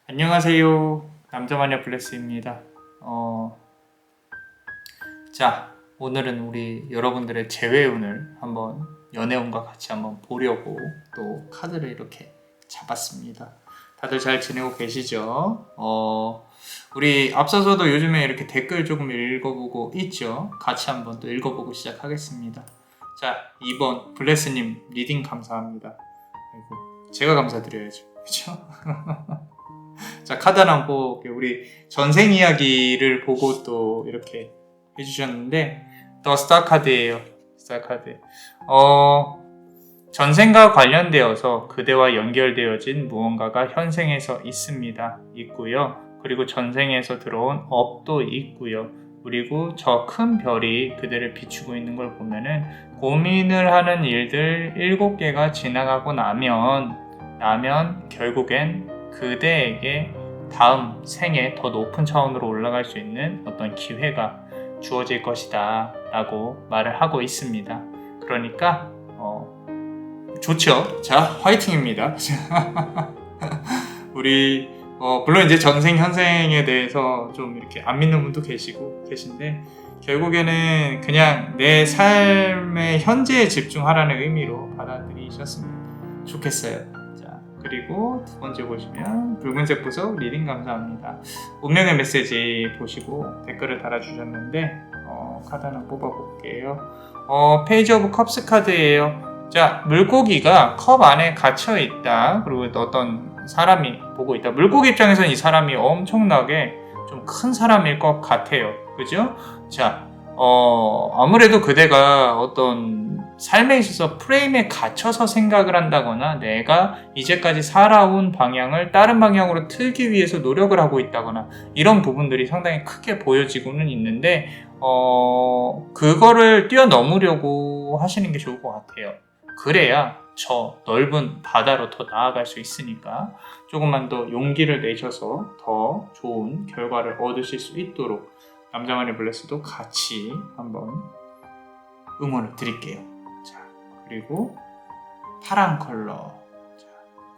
안녕하세요. 남자마녀 블레스입니다. 자, 오늘은 우리 여러분들의 재회운을 한번 연애운과 같이 한번 보려고 또 카드를 이렇게 잡았습니다. 다들 잘 지내고 계시죠? 우리 앞서서도 요즘에 이렇게 댓글 조금 읽어보고 있죠? 같이 한번 또 읽어보고 시작하겠습니다. 자, 2번 블레스님 리딩 감사합니다. 아이고, 제가 감사드려야죠. 그쵸? 자, 카드 하나 볼게요. 우리 전생 이야기를 보고 또 이렇게 해주셨는데 더 스타 카드예요. 스타 카드. 전생과 관련되어서 그대와 연결되어진 무언가가 현생에서 있고요. 그리고 전생에서 들어온 업도 있고요. 그리고 저 큰 별이 그대를 비추고 있는 걸 보면은 고민을 하는 일들 7개가 지나가고 나면 결국엔 그대에게 다음 생에 더 높은 차원으로 올라갈 수 있는 어떤 기회가 주어질 것이다 라고 말을 하고 있습니다. 그러니까 좋죠. 자, 화이팅입니다. 우리 물론 이제 전생 현생에 대해서 좀 이렇게 안 믿는 분도 계신데 결국에는 그냥 내 삶의 현재에 집중하라는 의미로 받아들이셨으면 좋겠어요. 그리고 두 번째 보시면 붉은색 보석 리딩 감사합니다. 운명의 메시지 보시고 댓글을 달아주셨는데 카드 하나 뽑아볼게요. 페이지 오브 컵스 카드예요. 자, 물고기가 컵 안에 갇혀있다. 그리고 어떤 사람이 보고 있다. 물고기 입장에서는 이 사람이 엄청나게 좀 큰 사람일 것 같아요. 그죠? 자, 아무래도 그대가 어떤 삶에 있어서 프레임에 갇혀서 생각을 한다거나 내가 이제까지 살아온 방향을 다른 방향으로 틀기 위해서 노력을 하고 있다거나 이런 부분들이 상당히 크게 보여지고는 있는데 그거를 뛰어넘으려고 하시는 게 좋을 것 같아요. 그래야 저 넓은 바다로 더 나아갈 수 있으니까 조금만 더 용기를 내셔서 더 좋은 결과를 얻으실 수 있도록 남자만의 블레스도 같이 한번 응원을 드릴게요. 자, 그리고 파란 컬러. 자,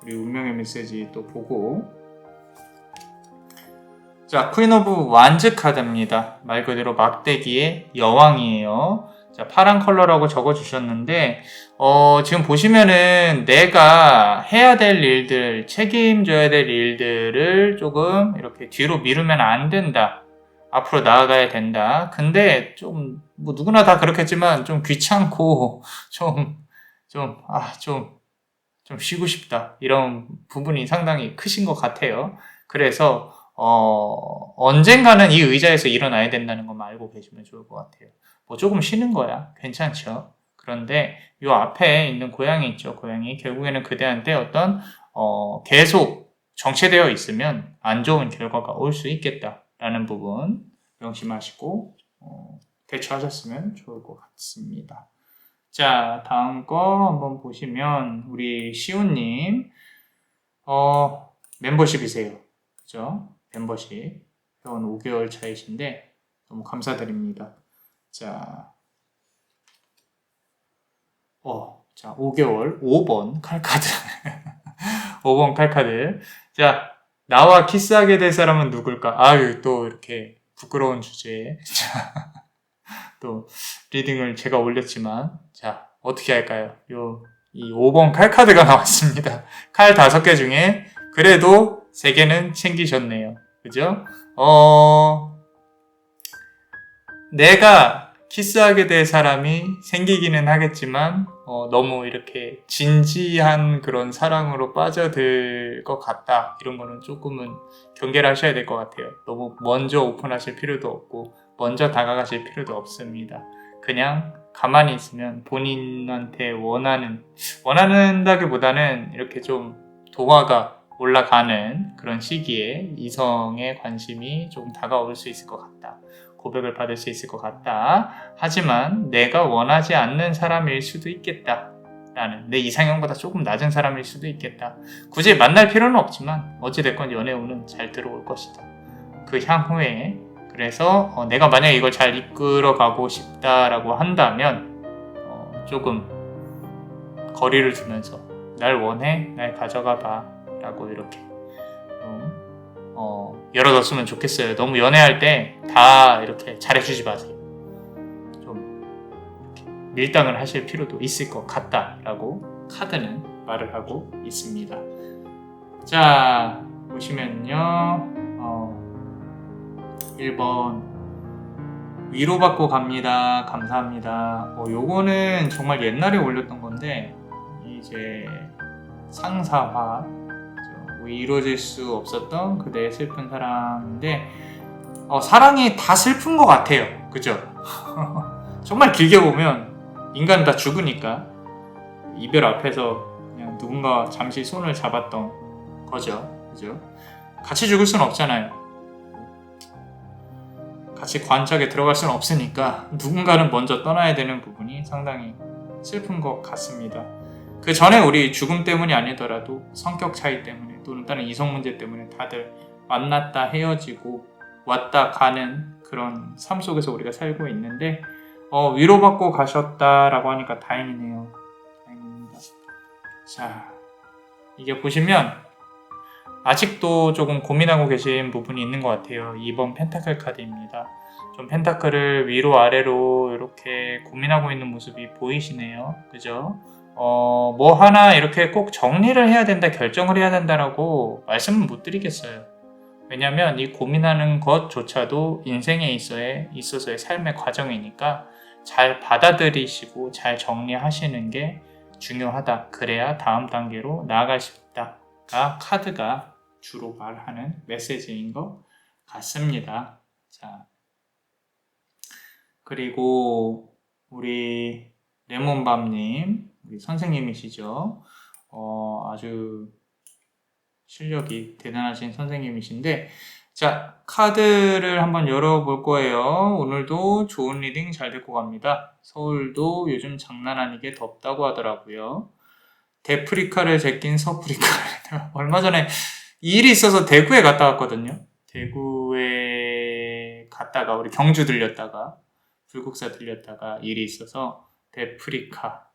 우리 운명의 메시지 또 보고. 자, 퀸 오브 완즈 카드입니다. 말 그대로 막대기의 여왕이에요. 자, 파란 컬러라고 적어주셨는데 지금 보시면은 내가 해야 될 일들, 책임져야 될 일들을 조금 이렇게 뒤로 미루면 안 된다. 앞으로 나아가야 된다. 근데 좀 누구나 다 그렇겠지만 좀 귀찮고 좀 쉬고 싶다. 이런 부분이 상당히 크신 것 같아요. 그래서 언젠가는 이 의자에서 일어나야 된다는 것만 알고 계시면 좋을 것 같아요. 뭐 조금 쉬는 거야. 괜찮죠. 그런데 요 앞에 있는 고양이 있죠. 고양이. 결국에는 그대한테 어떤 계속 정체되어 있으면 안 좋은 결과가 올 수 있겠다. 라는 부분 명심하시고 대처하셨으면 좋을 것 같습니다. 자, 다음 거 한번 보시면 우리 시우님 멤버십이세요. 그죠? 멤버십 회원 5개월 차이신데 너무 감사드립니다. 자, 5개월 5번 칼카드 5번 칼카드. 자, 나와 키스하게 될 사람은 누굴까? 아유, 또 이렇게 부끄러운 주제에 또 리딩을 제가 올렸지만 자, 어떻게 할까요? 이 5번 칼카드가 나왔습니다. 칼 5개 중에 그래도 3개는 챙기셨네요. 그죠? 내가 키스하게 될 사람이 생기기는 하겠지만 너무 이렇게 진지한 그런 사랑으로 빠져들 것 같다. 이런 거는 조금은 경계를 하셔야 될 것 같아요. 너무 먼저 오픈하실 필요도 없고 먼저 다가가실 필요도 없습니다. 그냥 가만히 있으면 본인한테 원하는다기보다는 이렇게 좀 도화가 올라가는 그런 시기에 이성의 관심이 좀 다가올 수 있을 것 같다. 고백을 받을 수 있을 것 같다. 하지만 내가 원하지 않는 사람일 수도 있겠다. 내 이상형보다 조금 낮은 사람일 수도 있겠다. 굳이 만날 필요는 없지만 어찌됐건 연애운은 잘 들어올 것이다. 그 향후에 그래서 내가 만약에 이걸 잘 이끌어가고 싶다라고 한다면 조금 거리를 두면서 날 원해? 날 가져가 봐 라고 이렇게 열어뒀으면 좋겠어요. 너무 연애할 때 다 이렇게 잘해주지 마세요. 좀 밀당을 하실 필요도 있을 것 같다라고 카드는 말을 하고 있습니다. 자, 보시면요. 1번 위로받고 갑니다. 감사합니다. 요거는 정말 옛날에 올렸던 건데 이제 상사화 이루어질 수 없었던 그대의 슬픈 사랑인데 사랑이 다 슬픈 것 같아요. 그죠? 정말 길게 보면 인간은 다 죽으니까 이별 앞에서 그냥 누군가 잠시 손을 잡았던 거죠. 그죠? 같이 죽을 수는 없잖아요. 같이 관짝에 들어갈 수는 없으니까 누군가는 먼저 떠나야 되는 부분이 상당히 슬픈 것 같습니다. 그 전에 우리 죽음 때문이 아니더라도 성격 차이 때문에 또는 다른 이성 문제 때문에 다들 만났다 헤어지고 왔다 가는 그런 삶 속에서 우리가 살고 있는데 위로받고 가셨다라고 하니까 다행이네요. 다행입니다. 자, 이게 보시면 아직도 조금 고민하고 계신 부분이 있는 것 같아요. 2번 펜타클 카드입니다. 좀 펜타클을 위로 아래로 이렇게 고민하고 있는 모습이 보이시네요. 그죠? 뭐 하나 이렇게 꼭 정리를 해야 된다, 결정을 해야 된다라고 말씀은 못 드리겠어요. 왜냐면 이 고민하는 것조차도 인생에 있어서의 삶의 과정이니까 잘 받아들이시고 잘 정리하시는 게 중요하다. 그래야 다음 단계로 나아갈 수 있다가 카드가 주로 말하는 메시지인 것 같습니다. 자, 그리고 우리 레몬밤님, 우리 선생님이시죠. 아주 실력이 대단하신 선생님이신데, 자, 카드를 한번 열어볼 거예요. 오늘도 좋은 리딩 잘 듣고 갑니다. 서울도 요즘 장난 아니게 덥다고 하더라고요. 데프리카를 제낀 서프리카. 얼마 전에 일이 있어서 대구에 갔다 왔거든요. 대구에 갔다가 우리 경주 들렸다가 불국사 들렸다가 일이 있어서 데프리카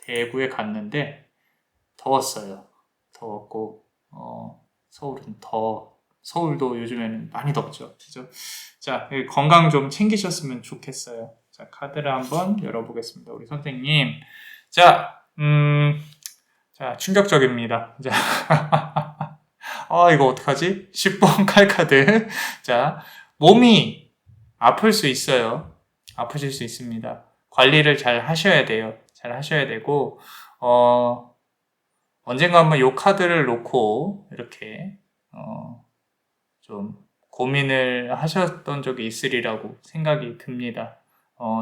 대구에 갔는데 더웠어요. 더웠고 서울도 요즘에는 많이 덥죠. 그죠? 자, 건강 좀 챙기셨으면 좋겠어요. 자, 카드를 한번 열어보겠습니다. 우리 선생님. 자, 충격적입니다. 자, 이거 어떡하지? 10번 칼카드. 자, 몸이 아플 수 있어요. 아프실 수 있습니다. 관리를 잘 하셔야 돼요. 잘 하셔야 되고, 언젠가 한번 이 카드를 놓고, 이렇게, 좀 고민을 하셨던 적이 있으리라고 생각이 듭니다.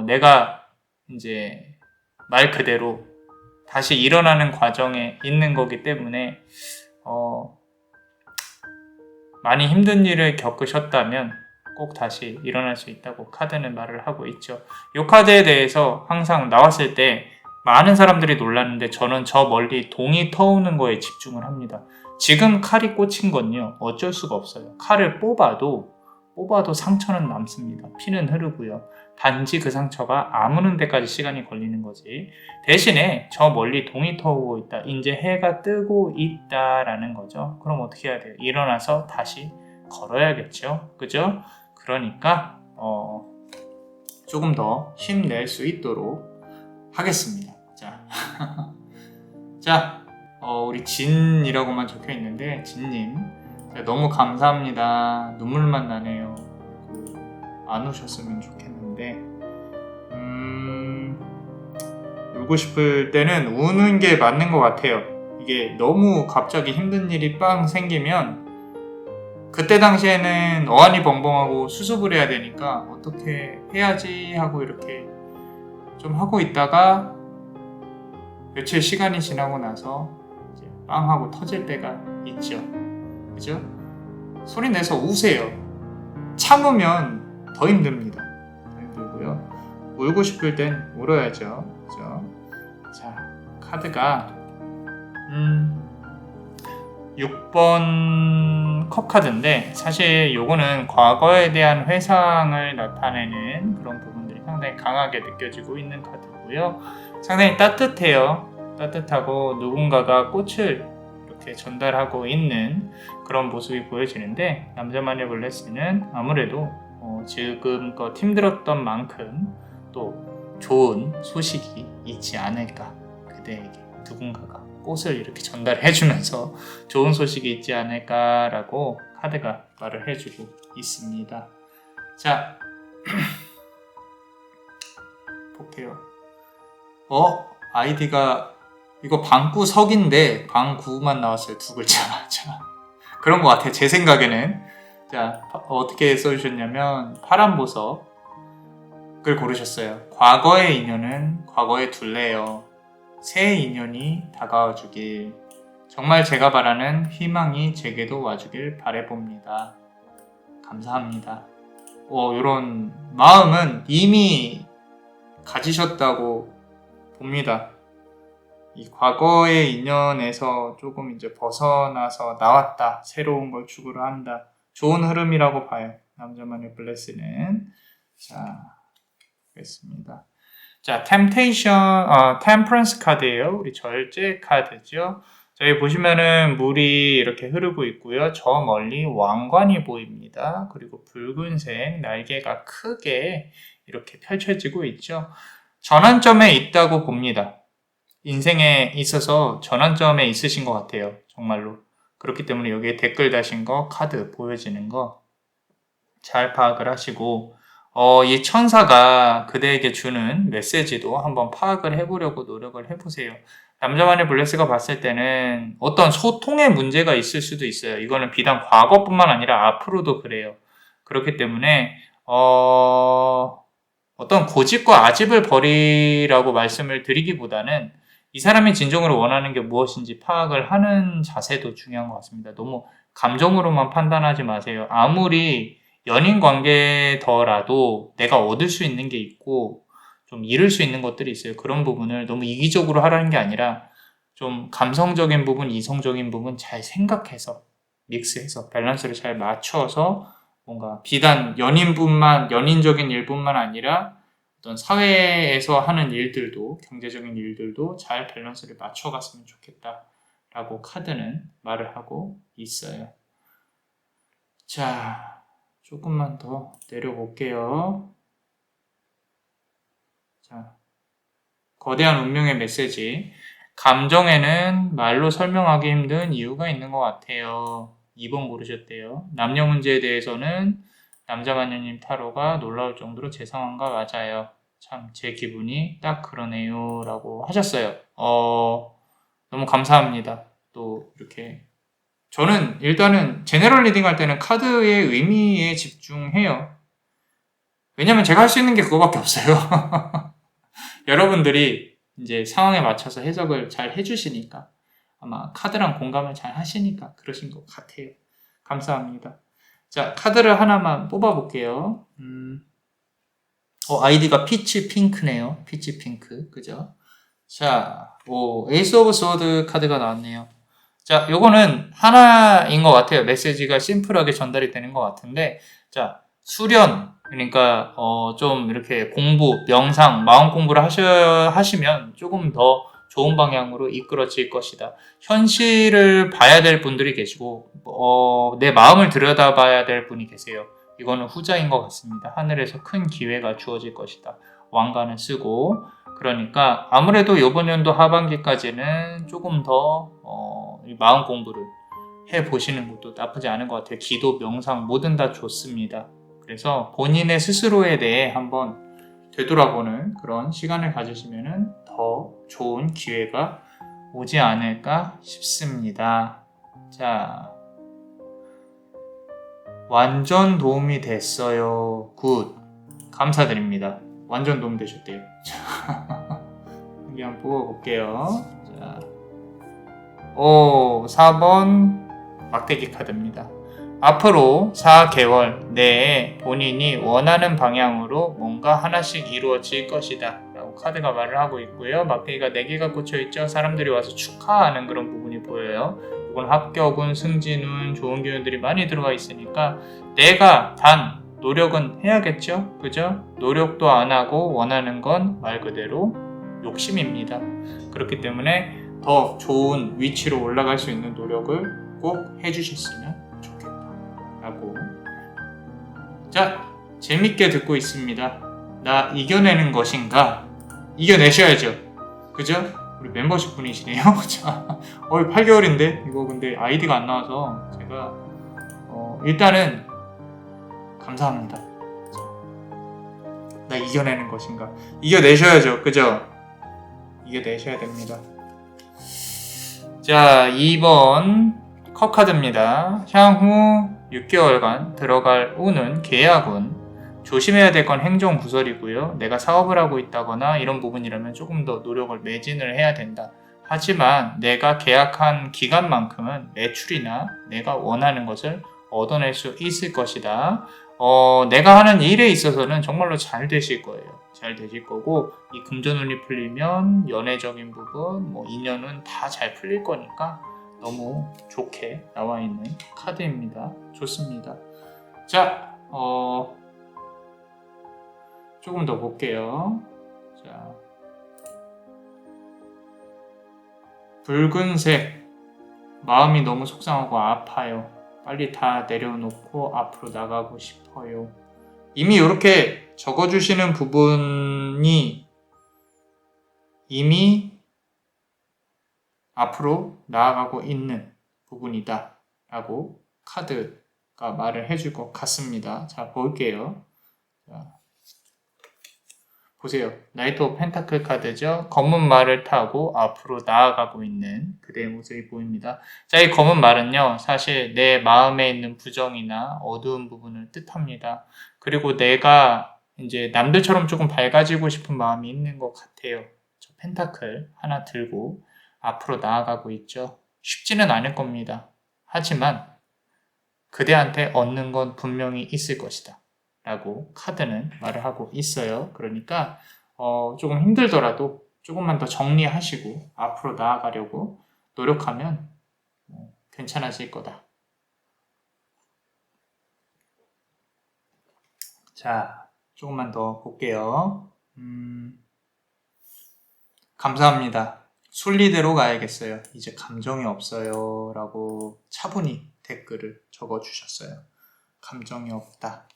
내가 이제 말 그대로 다시 일어나는 과정에 있는 거기 때문에, 많이 힘든 일을 겪으셨다면 꼭 다시 일어날 수 있다고 카드는 말을 하고 있죠. 이 카드에 대해서 항상 나왔을 때 많은 사람들이 놀랐는데 저는 저 멀리 동이 터오는 거에 집중을 합니다. 지금 칼이 꽂힌 건요, 어쩔 수가 없어요. 칼을 뽑아도 상처는 남습니다. 피는 흐르고요. 단지 그 상처가 아무는 데까지 시간이 걸리는 거지. 대신에 저 멀리 동이 터오고 있다. 이제 해가 뜨고 있다라는 거죠. 그럼 어떻게 해야 돼요? 일어나서 다시 걸어야겠죠. 그죠? 그러니까 조금 더 힘낼 수 있도록 하겠습니다. 자, 자, 우리 진이라고만 적혀 있는데 진님, 너무 감사합니다. 눈물만 나네요. 안 우셨으면 좋겠는데, 울고 싶을 때는 우는 게 맞는 것 같아요. 이게 너무 갑자기 힘든 일이 빵 생기면 그때 당시에는 어안이 벙벙하고 수습을 해야 되니까 어떻게 해야지 하고 이렇게 좀 하고 있다가 며칠 시간이 지나고 나서 이제 빵 하고 터질 때가 있죠. 그죠? 소리 내서 우세요. 참으면 더 힘듭니다. 더 힘들고요. 울고 싶을 땐 울어야죠. 그죠? 자, 카드가 6번 컵 카드인데 사실 요거는 과거에 대한 회상을 나타내는 그런 부분들이 상당히 강하게 느껴지고 있는 카드고요. 상당히 따뜻해요. 따뜻하고 누군가가 꽃을 이렇게 전달하고 있는 그런 모습이 보여지는데, 남자만의 블레스는 아무래도 지금껏 힘들었던 만큼 또 좋은 소식이 있지 않을까, 그대에게 누군가가 꽃을 이렇게 전달해주면서 좋은 소식이 있지 않을까라고 카드가 말을 해주고 있습니다. 자, 볼게요. 아이디가 이거 방구석인데 방구만 나왔어요. 두 글자만. 그런 것 같아요. 제 생각에는. 자, 어떻게 써주셨냐면 파란보석을 고르셨어요. 과거의 인연은 과거에 둘래요. 새 인연이 다가와 주길. 정말 제가 바라는 희망이 제게도 와주길 바라봅니다. 감사합니다. 이런 마음은 이미 가지셨다고 봅니다. 이 과거의 인연에서 조금 이제 벗어나서 나왔다. 새로운 걸 추구를 한다. 좋은 흐름이라고 봐요. 남자만의 블레스는. 자, 보겠습니다. 자, 템퍼런스 카드예요. 우리 절제 카드죠. 여기 보시면은 물이 이렇게 흐르고 있고요. 저 멀리 왕관이 보입니다. 그리고 붉은색 날개가 크게 이렇게 펼쳐지고 있죠. 전환점에 있다고 봅니다. 인생에 있어서 전환점에 있으신 것 같아요. 정말로. 그렇기 때문에 여기에 댓글 다신 거, 카드 보여지는 거 잘 파악을 하시고, 이 천사가 그대에게 주는 메시지도 한번 파악을 해보려고 노력을 해보세요. 남자만의 블레스가 봤을 때는 어떤 소통의 문제가 있을 수도 있어요. 이거는 비단 과거뿐만 아니라 앞으로도 그래요. 그렇기 때문에 어떤 고집과 아집을 버리라고 말씀을 드리기보다는 이 사람이 진정으로 원하는 게 무엇인지 파악을 하는 자세도 중요한 것 같습니다. 너무 감정으로만 판단하지 마세요. 아무리 연인 관계더라도 내가 얻을 수 있는 게 있고 좀 잃을 수 있는 것들이 있어요. 그런 부분을 너무 이기적으로 하라는 게 아니라 좀 감성적인 부분, 이성적인 부분 잘 생각해서 믹스해서 밸런스를 잘 맞춰서 뭔가 비단 연인적인 일뿐만 아니라 어떤 사회에서 하는 일들도, 경제적인 일들도 잘 밸런스를 맞춰갔으면 좋겠다라고 카드는 말을 하고 있어요. 자, 조금만 더 내려볼게요. 자, 거대한 운명의 메시지. 감정에는 말로 설명하기 힘든 이유가 있는 것 같아요. 2번 고르셨대요. 남녀 문제에 대해서는 남자마녀님 타로가 놀라울 정도로 제 상황과 맞아요. 참 제 기분이 딱 그러네요 라고 하셨어요. 너무 감사합니다. 또 이렇게 저는 일단은 제너럴 리딩 할 때는 카드의 의미에 집중해요. 왜냐면 제가 할 수 있는 게 그거밖에 없어요. 여러분들이 이제 상황에 맞춰서 해석을 잘 해주시니까 아마 카드랑 공감을 잘 하시니까 그러신 것 같아요. 감사합니다. 자, 카드를 하나만 뽑아볼게요. 아이디가 피치 핑크네요. 피치 핑크. 그죠? 자, 에이스 오브 소드 카드가 나왔네요. 자, 요거는 하나인 것 같아요. 메시지가 심플하게 전달이 되는 것 같은데, 자, 수련, 그러니까, 좀 이렇게 공부, 명상, 마음 공부를 하시면 조금 더 좋은 방향으로 이끌어질 것이다. 현실을 봐야 될 분들이 계시고, 내 마음을 들여다봐야 될 분이 계세요. 이거는 후자인 것 같습니다. 하늘에서 큰 기회가 주어질 것이다. 왕관을 쓰고, 그러니까 아무래도 이번 연도 하반기까지는 조금 더 마음 공부를 해보시는 것도 나쁘지 않은 것 같아요. 기도, 명상 뭐든 다 좋습니다. 그래서 본인의 스스로에 대해 한번 되돌아보는 그런 시간을 가지시면 더 좋은 기회가 오지 않을까 싶습니다. 자, 완전 도움이 됐어요. 굿. 감사드립니다. 완전 도움 되셨대요. 여기 한번 뽑아볼게요. 자, 4번 막대기 카드입니다. 앞으로 4개월 내에 본인이 원하는 방향으로 뭔가 하나씩 이루어질 것이다 라고 카드가 말을 하고 있고요. 막대기가 4개가 꽂혀있죠. 사람들이 와서 축하하는 그런 부분이 보여요. 이건 합격운, 승진운, 좋은 기운들이 많이 들어가 있으니까 내가 단 노력은 해야겠죠. 그죠? 노력도 안 하고 원하는 건 말 그대로 욕심입니다. 그렇기 때문에 더 좋은 위치로 올라갈 수 있는 노력을 꼭 해주셨으면 좋겠다라고. 자, 재밌게 듣고 있습니다. 나 이겨내는 것인가? 이겨내셔야죠. 그죠? 우리 멤버십 분이시네요. 자, 8개월인데 이거 근데 아이디가 안 나와서 제가 일단은 감사합니다. 나 이겨내는 것인가? 이겨내셔야죠. 그죠? 이겨내셔야 됩니다. 자, 2번 컵카드입니다. 향후 6개월간 들어갈 운은 계약운. 조심해야 될 건 행정구설이고요. 내가 사업을 하고 있다거나 이런 부분이라면 조금 더 노력을 매진을 해야 된다. 하지만 내가 계약한 기간만큼은 매출이나 내가 원하는 것을 얻어낼 수 있을 것이다. 내가 하는 일에 있어서는 정말로 잘 되실 거예요. 잘 되실 거고, 이 금전운이 풀리면 연애적인 부분, 인연은 다 잘 풀릴 거니까 너무 좋게 나와 있는 카드입니다. 좋습니다. 자, 조금 더 볼게요. 자, 붉은색, 마음이 너무 속상하고 아파요. 빨리 다 내려놓고 앞으로 나가고 싶어요. 이미 이렇게 적어주시는 부분이 이미 앞으로 나아가고 있는 부분이다 라고 카드가 말을 해줄 것 같습니다. 자, 볼게요. 자, 보세요. 나이트 오브 펜타클 카드죠. 검은 말을 타고 앞으로 나아가고 있는 그대의 모습이 보입니다. 자, 이 검은 말은요, 사실 내 마음에 있는 부정이나 어두운 부분을 뜻합니다. 그리고 내가 이제 남들처럼 조금 밝아지고 싶은 마음이 있는 것 같아요. 저 펜타클 하나 들고 앞으로 나아가고 있죠. 쉽지는 않을 겁니다. 하지만 그대한테 얻는 건 분명히 있을 것이다 라고 카드는 말을 하고 있어요. 그러니까 조금 힘들더라도 조금만 더 정리하시고 앞으로 나아가려고 노력하면 괜찮아질 거다. 자, 조금만 더 볼게요. 감사합니다. 순리대로 가야겠어요. 이제 감정이 없어요 라고 차분히 댓글을 적어주셨어요. 감정이 없다.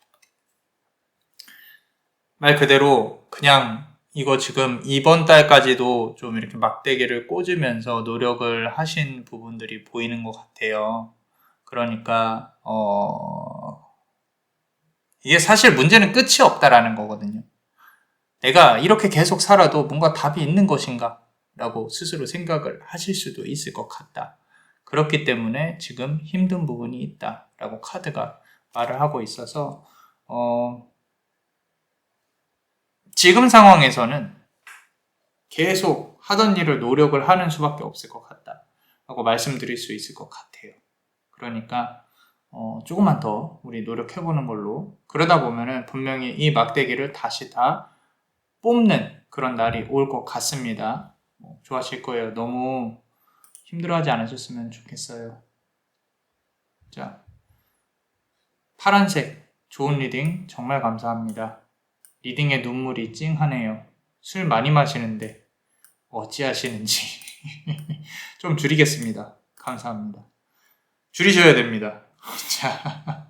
말 그대로 그냥 이거 지금 이번 달까지도 좀 이렇게 막대기를 꽂으면서 노력을 하신 부분들이 보이는 것 같아요. 그러니까 이게 사실 문제는 끝이 없다라는 거거든요. 내가 이렇게 계속 살아도 뭔가 답이 있는 것인가 라고 스스로 생각을 하실 수도 있을 것 같다. 그렇기 때문에 지금 힘든 부분이 있다 라고 카드가 말을 하고 있어서 지금 상황에서는 계속 하던 일을 노력을 하는 수밖에 없을 것 같다 라고 말씀드릴 수 있을 것 같아요. 그러니까 조금만 더 우리 노력해보는 걸로, 그러다 보면은 분명히 이 막대기를 다시 다 뽑는 그런 날이 올 것 같습니다. 좋아하실 거예요. 너무 힘들어하지 않으셨으면 좋겠어요. 자, 파란색 좋은 리딩 정말 감사합니다. 리딩에 눈물이 찡하네요. 술 많이 마시는데 어찌하시는지. 좀 줄이겠습니다. 감사합니다. 줄이셔야 됩니다. 자,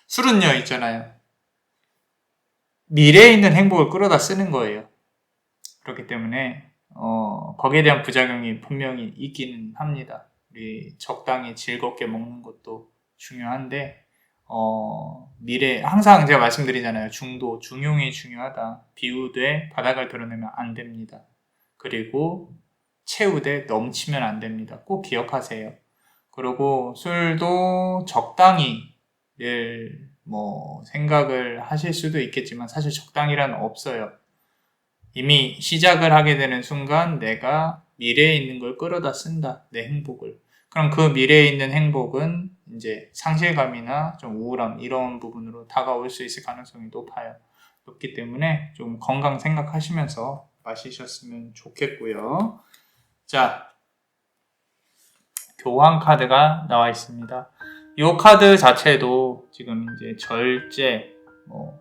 술은요 있잖아요. 미래에 있는 행복을 끌어다 쓰는 거예요. 그렇기 때문에 거기에 대한 부작용이 분명히 있기는 합니다. 우리 적당히 즐겁게 먹는 것도 중요한데 미래 항상 제가 말씀드리잖아요. 중도, 중용이 중요하다. 비우되 바닥을 드러내면 안 됩니다. 그리고 채우되 넘치면 안 됩니다. 꼭 기억하세요. 그리고 술도 적당히 늘 생각을 하실 수도 있겠지만 사실 적당히란 없어요. 이미 시작을 하게 되는 순간 내가 미래에 있는 걸 끌어다 쓴다. 내 행복을. 그럼 그 미래에 있는 행복은 이제 상실감이나 좀 우울함 이런 부분으로 다가올 수 있을 가능성이 높아요. 높기 때문에 좀 건강 생각하시면서 마시셨으면 좋겠고요. 자, 교환 카드가 나와 있습니다. 이 카드 자체도 지금 이제 절제,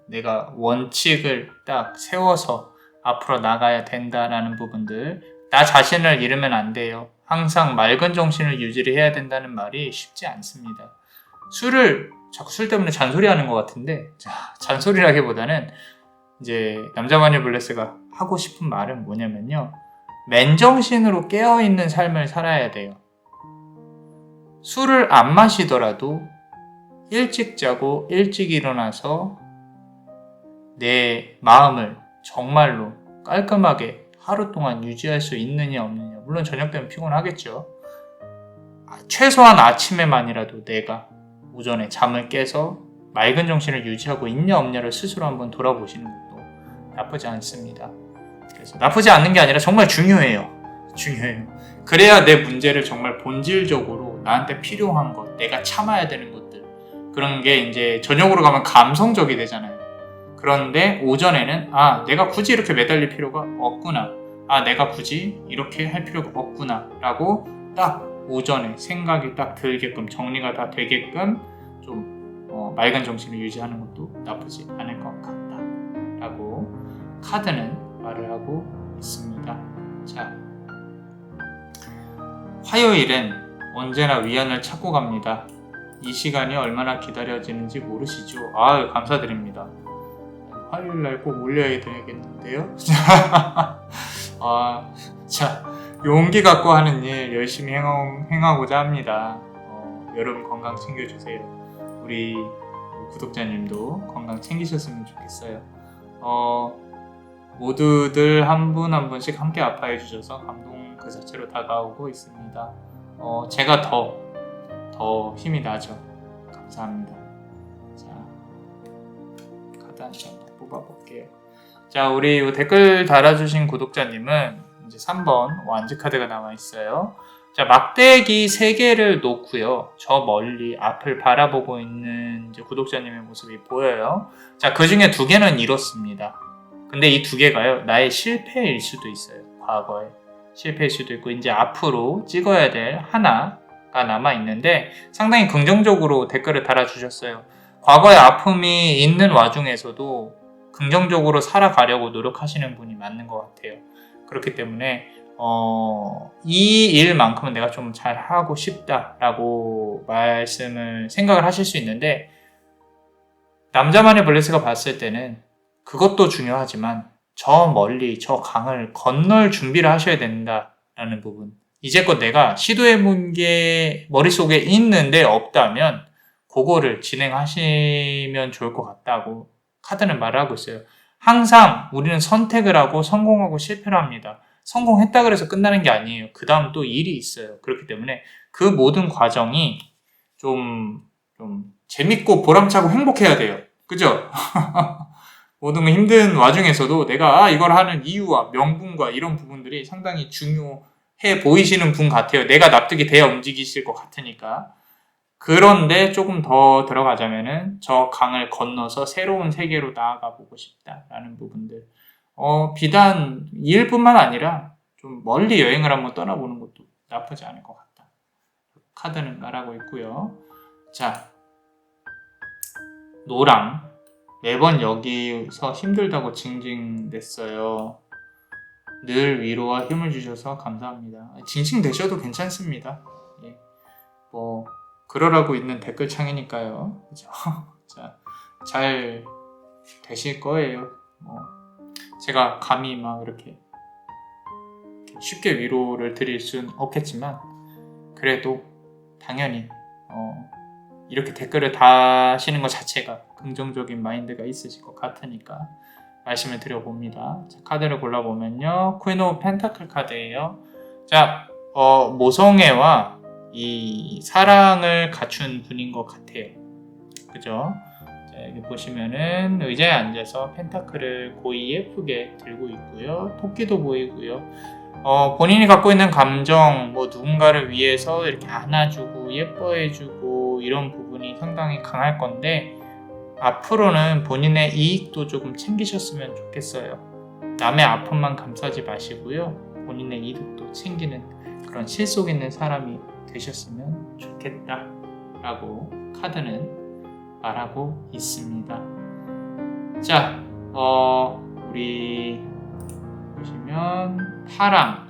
내가 원칙을 딱 세워서 앞으로 나가야 된다라는 부분들, 나 자신을 잃으면 안 돼요. 항상 맑은 정신을 유지를 해야 된다는 말이 쉽지 않습니다. 자꾸 술 때문에 잔소리하는 것 같은데, 잔소리라기보다는 이제 남자 마녀 블레스가 하고 싶은 말은 뭐냐면요. 맨정신으로 깨어있는 삶을 살아야 돼요. 술을 안 마시더라도 일찍 자고 일찍 일어나서 내 마음을 정말로 깔끔하게 하루 동안 유지할 수 있느냐 없느냐. 물론 저녁 때면 피곤하겠죠. 최소한 아침에만이라도 내가 오전에 잠을 깨서 맑은 정신을 유지하고 있냐 없냐를 스스로 한번 돌아보시는 것도 나쁘지 않습니다. 그래서 나쁘지 않는 게 아니라 정말 중요해요. 그래야 내 문제를 정말 본질적으로 나한테 필요한 것, 내가 참아야 되는 것들, 그런 게 이제 저녁으로 가면 감성적이 되잖아요. 그런데 오전에는 내가 굳이 이렇게 매달릴 필요가 없구나. 내가 굳이 이렇게 할 필요가 없구나 라고 딱 오전에 생각이 딱 들게끔, 정리가 다 되게끔 좀 맑은 정신을 유지하는 것도 나쁘지 않을 것 같다 라고 카드는 말을 하고 있습니다. 자, 화요일은 언제나 위안을 찾고 갑니다. 이 시간이 얼마나 기다려지는지 모르시죠? 감사드립니다. 화요일날 꼭 올려야 되겠는데요? 자, 용기 갖고 하는 일 열심히 행하고자 합니다. 여러분 건강 챙겨주세요. 우리 구독자님도 건강 챙기셨으면 좋겠어요. 모두들 한 분 한 분씩 함께 아파해 주셔서 감동 그 자체로 다가오고 있습니다. 제가 더 힘이 나죠. 감사합니다. 자, 카드 한 장 뽑아볼게요. 자, 우리 댓글 달아주신 구독자님은 이제 3번 완즈 카드가 나와 있어요. 자, 막대기 3개를 놓고요. 저 멀리 앞을 바라보고 있는 이제 구독자님의 모습이 보여요. 자, 그 중에 2개는 이렇습니다. 근데 이 2개가요, 나의 실패일 수도 있어요. 과거에 실패일 수도 있고, 이제 앞으로 찍어야 될 하나가 남아 있는데 상당히 긍정적으로 댓글을 달아주셨어요. 과거의 아픔이 있는 와중에서도 긍정적으로 살아가려고 노력하시는 분이 맞는 것 같아요. 그렇기 때문에 이 일만큼은 내가 좀 잘하고 싶다라고 생각을 하실 수 있는데, 남자만의 블레스가 봤을 때는 그것도 중요하지만 저 멀리 저 강을 건널 준비를 하셔야 된다라는 부분, 이제껏 내가 시도해본 게 머릿속에 있는데 없다면 그거를 진행하시면 좋을 것 같다고 카드는 말을 하고 있어요. 항상 우리는 선택을 하고 성공하고 실패를 합니다. 성공했다 그래서 끝나는 게 아니에요. 그 다음 또 일이 있어요. 그렇기 때문에 그 모든 과정이 좀 재밌고 보람차고 행복해야 돼요. 그죠? 모든 거 힘든 와중에서도 내가 이걸 하는 이유와 명분과 이런 부분들이 상당히 중요해 보이시는 분 같아요. 내가 납득이 돼야 움직이실 것 같으니까. 그런데 조금 더 들어가자면은 저 강을 건너서 새로운 세계로 나아가 보고 싶다라는 부분들. 비단 일뿐만 아니라 좀 멀리 여행을 한번 떠나보는 것도 나쁘지 않을 것 같다. 카드는 말하고 있고요. 자, 노랑. 매번 여기서 힘들다고 징징댔어요. 늘 위로와 힘을 주셔서 감사합니다. 징징대셔도 괜찮습니다. 예. 그러라고 있는 댓글창이니까요. 그죠? 자, 잘 되실 거예요. 제가 감히 막 이렇게 쉽게 위로를 드릴 순 없겠지만, 그래도 당연히 이렇게 댓글을 다시는 것 자체가 긍정적인 마인드가 있으실 것 같으니까 말씀을 드려봅니다. 자, 카드를 골라보면요, 퀸 오브 펜타클 카드예요. 자, 모성애와 이 사랑을 갖춘 분인 것 같아요. 그죠? 자, 여기 보시면은 의자에 앉아서 펜타클을 고이 예쁘게 들고 있고요. 토끼도 보이고요. 본인이 갖고 있는 감정, 누군가를 위해서 이렇게 안아주고 예뻐해주고 이런 부분이 상당히 강할 건데, 앞으로는 본인의 이익도 조금 챙기셨으면 좋겠어요. 남의 아픔만 감싸지 마시고요, 본인의 이득도 챙기는 그런 실속 있는 사람이 되셨으면 좋겠다 라고 카드는 말하고 있습니다. 자, 우리 보시면 파랑,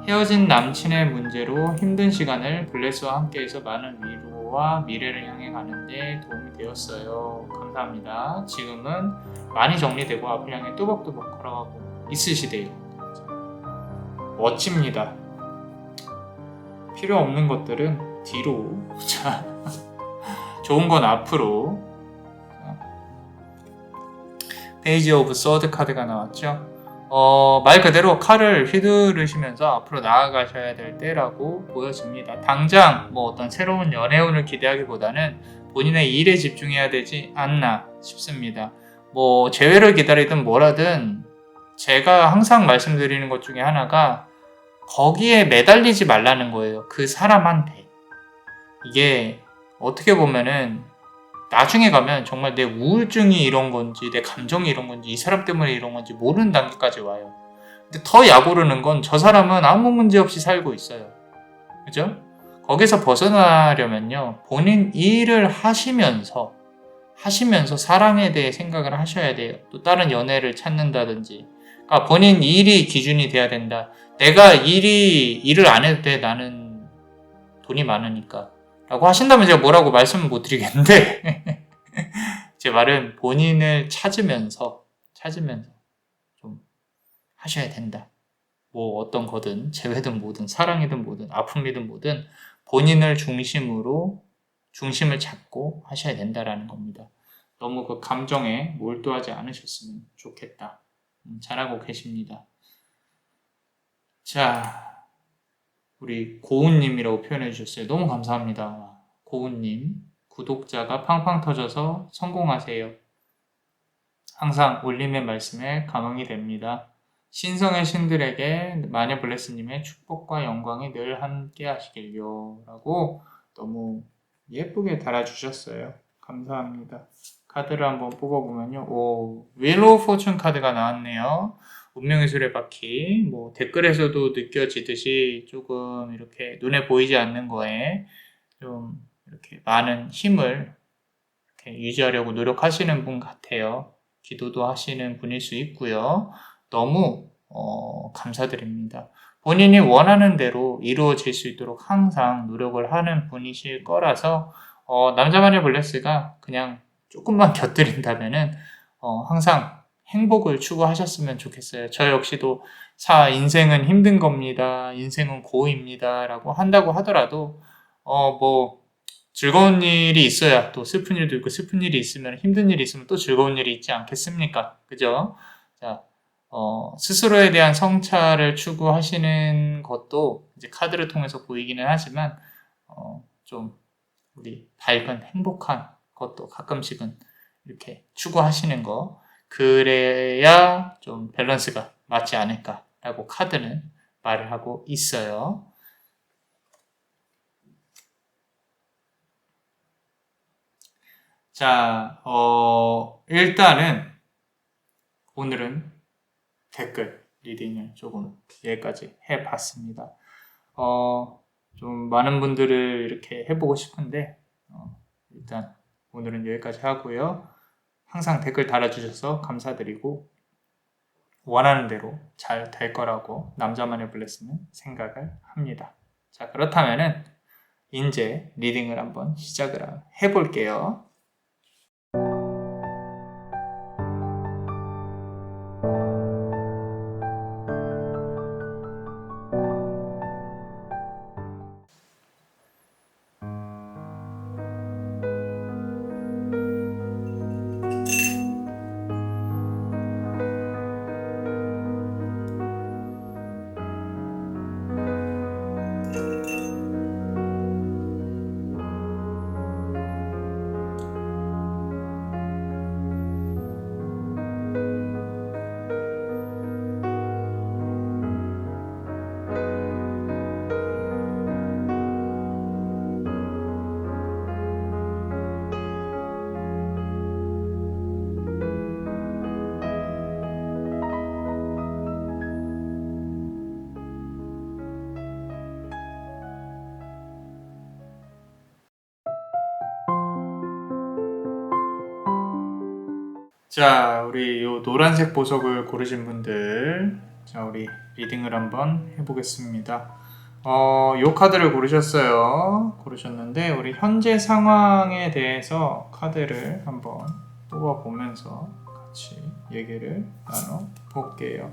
헤어진 남친의 문제로 힘든 시간을 블레스와 함께해서 많은 위로와 미래를 향해 가는데 도움이 되었어요. 감사합니다. 지금은 많이 정리되고 앞을 향해 뚜벅뚜벅 걸어가고 있으시대요. 멋집니다. 필요 없는 것들은 뒤로. 자, 좋은 건 앞으로. 페이지 오브 서드 카드가 나왔죠. 말 그대로 칼을 휘두르시면서 앞으로 나아가셔야 될 때라고 보여집니다. 당장 뭐 어떤 새로운 연애운을 기대하기보다는 본인의 일에 집중해야 되지 않나 싶습니다. 뭐 재회를 기다리든 뭐라든 제가 항상 말씀드리는 것 중에 하나가 거기에 매달리지 말라는 거예요. 그 사람한테. 이게 어떻게 보면은 나중에 가면 정말 내 우울증이 이런 건지 내 감정이 이런 건지 이 사람 때문에 이런 건지 모르는 단계까지 와요. 근데 더 약오르는 건 저 사람은 아무 문제 없이 살고 있어요. 그죠? 거기서 벗어나려면요. 본인 일을 하시면서 사랑에 대해 생각을 하셔야 돼요. 또 다른 연애를 찾는다든지. 그러니까 본인 일이 기준이 돼야 된다. 내가 일을 안 해도 돼. 나는 돈이 많으니까. 라고 하신다면 제가 뭐라고 말씀은 못 드리겠는데 제 말은 본인을 찾으면서 좀 하셔야 된다. 뭐 어떤 거든 재회든 뭐든 사랑이든 뭐든 아픔이든 뭐든 본인을 중심으로 중심을 잡고 하셔야 된다라는 겁니다. 너무 그 감정에 몰두하지 않으셨으면 좋겠다. 잘하고 계십니다. 자, 우리 고운님이라고 표현해 주셨어요. 너무 감사합니다. 고운님, 구독자가 팡팡 터져서 성공하세요. 항상 올림의 말씀에 감흥이 됩니다. 신성의 신들에게 마녀 블레스님의 축복과 영광이 늘 함께 하시길요. 라고 너무 예쁘게 달아주셨어요. 감사합니다. 카드를 한번 뽑아보면요. 오, 윌로우 포춘 카드가 나왔네요. 운명의 수레바퀴. 뭐 댓글에서도 느껴지듯이 조금 이렇게 눈에 보이지 않는 거에 좀 이렇게 많은 힘을 이렇게 유지하려고 노력하시는 분 같아요. 기도도 하시는 분일 수 있고요. 너무 감사드립니다. 본인이 원하는 대로 이루어질 수 있도록 항상 노력을 하는 분이실 거라서 남자만의 블레스가 그냥 조금만 곁들인다면은 항상 행복을 추구하셨으면 좋겠어요. 저 역시도 인생은 힘든 겁니다. 인생은 고입니다. 라고 한다고 하더라도 뭐 즐거운 일이 있어야 또 슬픈 일도 있고 슬픈 일이 있으면 힘든 일이 있으면 또 즐거운 일이 있지 않겠습니까? 그죠? 자, 스스로에 대한 성찰을 추구하시는 것도 이제 카드를 통해서 보이기는 하지만 좀 우리 밝은 행복한 것도 가끔씩은 이렇게 추구하시는 거 그래야 좀 밸런스가 맞지 않을까라고 카드는 말을 하고 있어요. 자, 일단은 오늘은 댓글 리딩을 조금 여기까지 해봤습니다. 좀 많은 분들을 이렇게 해보고 싶은데 일단 오늘은 여기까지 하고요. 항상 댓글 달아주셔서 감사드리고 원하는 대로 잘 될 거라고 남자만의 블레스는 생각을 합니다. 자, 그렇다면은 이제 리딩을 한번 시작을 해볼게요. 자, 우리 요 노란색 보석을 고르신 분들 자, 우리 리딩을 한번 해보겠습니다. 요 카드를 고르셨는데 우리 현재 상황에 대해서 카드를 한번 뽑아보면서 같이 얘기를 나눠볼게요.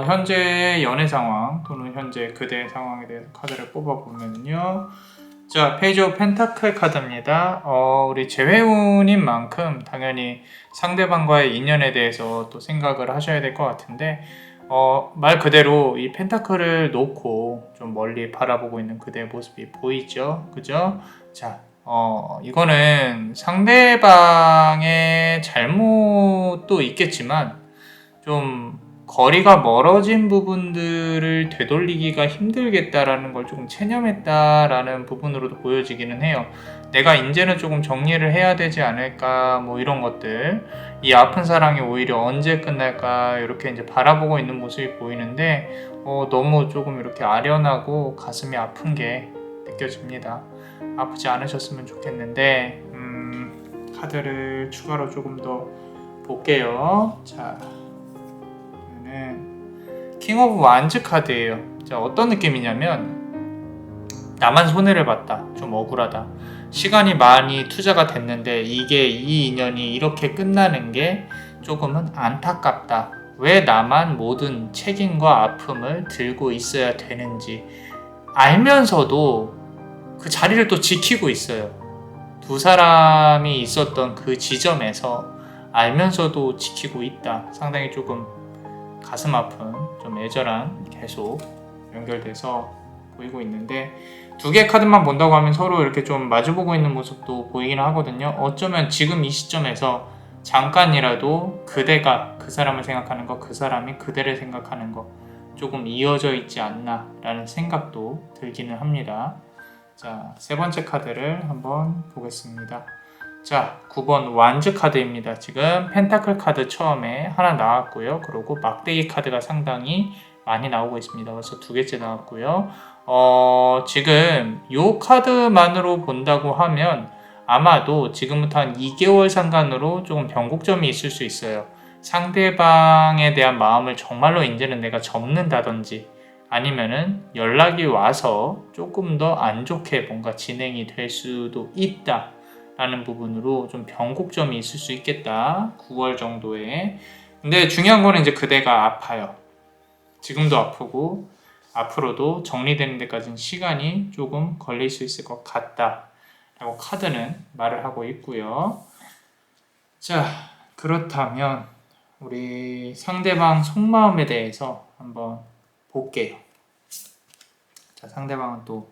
현재 연애 상황 또는 현재 그대 상황에 대해서 카드를 뽑아보면요. 자, 페이지 오브 펜타클 카드입니다. 우리 재회운인 만큼 당연히 상대방과의 인연에 대해서 또 생각을 하셔야 될 것 같은데 말 그대로 이 펜타클을 놓고 좀 멀리 바라보고 있는 그대의 모습이 보이죠? 그죠? 자, 이거는 상대방의 잘못도 있겠지만 좀 거리가 멀어진 부분들을 되돌리기가 힘들겠다라는 걸 조금 체념했다라는 부분으로도 보여지기는 해요. 내가 이제는 조금 정리를 해야 되지 않을까, 뭐 이런 것들. 이 아픈 사랑이 오히려 언제 끝날까, 이렇게 이제 바라보고 있는 모습이 보이는데, 너무 조금 이렇게 아련하고 가슴이 아픈 게 느껴집니다. 아프지 않으셨으면 좋겠는데, 카드를 추가로 조금 더 볼게요. 자. 킹 오브 완즈 카드예요. 자, 어떤 느낌이냐면 나만 손해를 봤다. 좀 억울하다. 시간이 많이 투자가 됐는데 이게 이 인연이 이렇게 끝나는 게 조금은 안타깝다. 왜 나만 모든 책임과 아픔을 들고 있어야 되는지 알면서도 그 자리를 또 지키고 있어요. 두 사람이 있었던 그 지점에서 알면서도 지키고 있다. 상당히 조금 가슴 아픈 좀 애절한 계속 연결돼서 보이고 있는데 두 개의 카드만 본다고 하면 서로 이렇게 좀 마주보고 있는 모습도 보이긴 하거든요. 어쩌면 지금 이 시점에서 잠깐이라도 그대가 그 사람을 생각하는 거, 그 사람이 그대를 생각하는 거 조금 이어져 있지 않나 라는 생각도 들기는 합니다. 자, 세 번째 카드를 한번 보겠습니다. 자, 9번 완즈 카드입니다. 지금 펜타클 카드 처음에 하나 나왔고요. 그리고 막대기 카드가 상당히 많이 나오고 있습니다. 벌써 두 개째 나왔고요. 지금 이 카드만으로 본다고 하면 아마도 지금부터 한 2개월 상간으로 조금 변곡점이 있을 수 있어요. 상대방에 대한 마음을 정말로 이제는 내가 접는다든지 아니면은 연락이 와서 조금 더 안 좋게 뭔가 진행이 될 수도 있다. 라는 부분으로 좀 변곡점이 있을 수 있겠다. 9월 정도에. 근데 중요한 거는 이제 그대가 아파요. 지금도 아프고 앞으로도 정리되는 데까지는 시간이 조금 걸릴 수 있을 것 같다. 라고 카드는 말을 하고 있고요. 자, 그렇다면 우리 상대방 속마음에 대해서 한번 볼게요. 자, 상대방은 또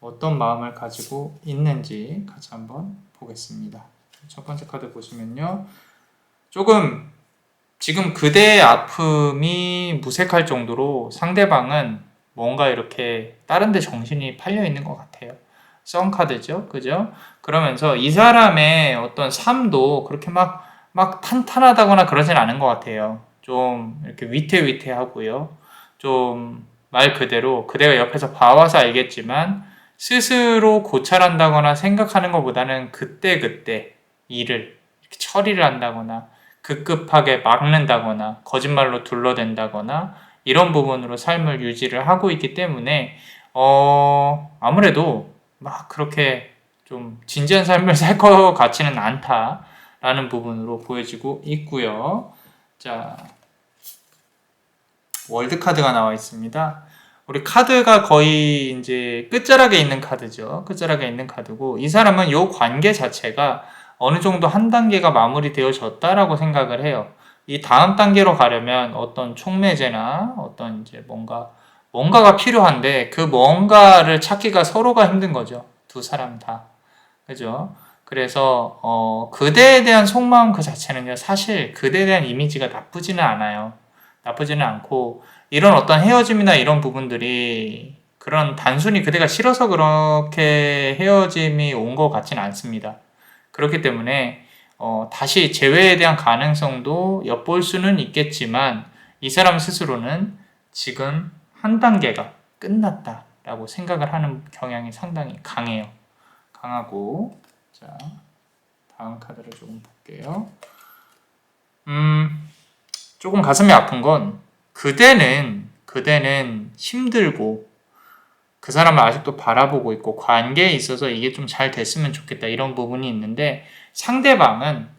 어떤 마음을 가지고 있는지 같이 한번 보겠습니다. 첫 번째 카드 보시면요. 조금 지금 그대의 아픔이 무색할 정도로 상대방은 뭔가 이렇게 다른 데 정신이 팔려 있는 것 같아요. 썬 카드죠. 그죠? 그러면서 이 사람의 어떤 삶도 그렇게 막 탄탄하다거나 그러진 않은 것 같아요. 좀 이렇게 위태위태하고요. 좀 말 그대로 그대가 옆에서 봐와서 알겠지만 스스로 고찰한다거나 생각하는 것보다는 그때그때 일을 이렇게 처리를 한다거나 급급하게 막는다거나 거짓말로 둘러댄다거나 이런 부분으로 삶을 유지를 하고 있기 때문에 아무래도 막 그렇게 좀 진지한 삶을 살 것 같지는 않다라는 부분으로 보여지고 있고요. 자, 월드 카드가 나와 있습니다. 우리 카드가 거의 이제 끝자락에 있는 카드죠. 끝자락에 있는 카드고 이 사람은 이 관계 자체가 어느 정도 한 단계가 마무리되어졌다라고 생각을 해요. 이 다음 단계로 가려면 어떤 촉매제나 어떤 이제 뭔가가 필요한데 그 뭔가를 찾기가 서로가 힘든 거죠. 두 사람 다. 그죠? 그래서 그대에 대한 속마음 그 자체는요. 사실 그대에 대한 이미지가 나쁘지는 않아요. 나쁘지는 않고 이런 어떤 헤어짐이나 이런 부분들이 그런 단순히 그대가 싫어서 그렇게 헤어짐이 온 것 같지는 않습니다. 그렇기 때문에 다시 재회에 대한 가능성도 엿볼 수는 있겠지만 이 사람 스스로는 지금 한 단계가 끝났다라고 생각을 하는 경향이 상당히 강해요. 강하고 자 다음 카드를 조금 볼게요. 조금 가슴이 아픈 건 그대는 힘들고 그 사람을 아직도 바라보고 있고 관계에 있어서 이게 좀 잘 됐으면 좋겠다 이런 부분이 있는데, 상대방은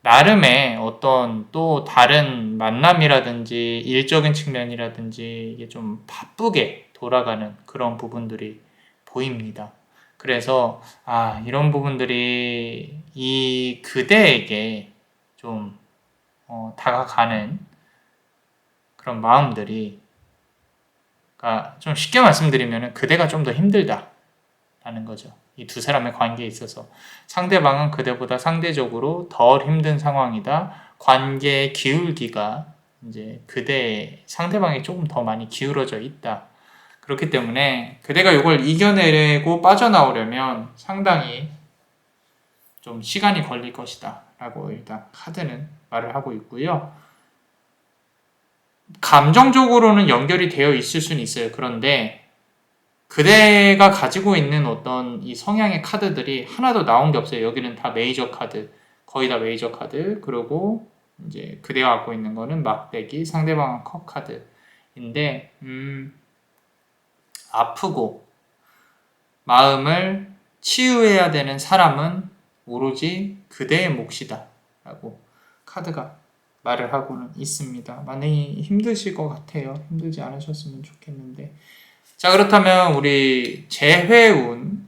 나름의 어떤 또 다른 만남이라든지 일적인 측면이라든지 이게 좀 바쁘게 돌아가는 그런 부분들이 보입니다. 그래서 이런 부분들이 이 그대에게 좀 다가가는 그런 마음들이, 좀 쉽게 말씀드리면 그대가 좀 더 힘들다라는 거죠. 이 두 사람의 관계에 있어서 상대방은 그대보다 상대적으로 덜 힘든 상황이다. 관계의 기울기가 이제 상대방이 조금 더 많이 기울어져 있다. 그렇기 때문에 그대가 이걸 이겨내고 빠져나오려면 상당히 좀 시간이 걸릴 것이다 라고 일단 카드는 말을 하고 있고요. 감정적으로는 연결이 되어 있을 수는 있어요. 그런데 그대가 가지고 있는 어떤 이 성향의 카드들이 하나도 나온 게 없어요. 여기는 다 메이저 카드, 거의 다 메이저 카드. 그리고 이제 그대가 갖고 있는 거는 막대기, 상대방은 컵 카드인데, 아프고 마음을 치유해야 되는 사람은 오로지 그대의 몫이다 라고 카드가 말을 하고는 있습니다. 많이 힘드실 것 같아요. 힘들지 않으셨으면 좋겠는데. 자, 그렇다면 우리 재회운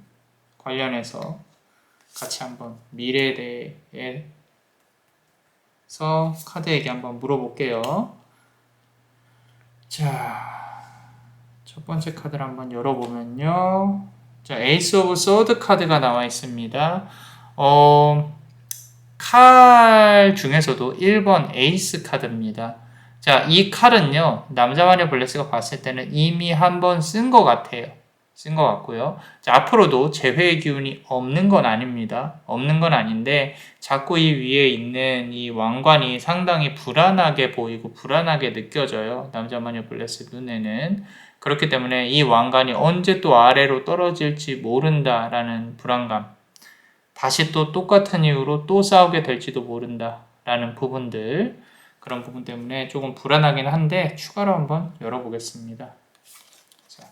관련해서 같이 한번 미래에 대해서 카드에게 한번 물어볼게요. 자, 첫 번째 카드를 한번 열어보면요. 자, 에이스 오브 소드 카드가 나와 있습니다. 칼 중에서도 1번 에이스 카드입니다. 자, 이 칼은요, 남자 마녀 블레스가 봤을 때는 이미 한 번 쓴 것 같아요. 쓴 것 같고요. 자, 앞으로도 재회의 기운이 없는 건 아닙니다. 없는 건 아닌데, 자꾸 이 위에 있는 이 왕관이 상당히 불안하게 보이고 불안하게 느껴져요. 남자 마녀 블레스 눈에는. 그렇기 때문에 이 왕관이 언제 또 아래로 떨어질지 모른다라는 불안감. 다시 또 똑같은 이유로 또 싸우게 될지도 모른다라는 부분들. 그런 부분 때문에 조금 불안하긴 한데 추가로 한번 열어보겠습니다. 자,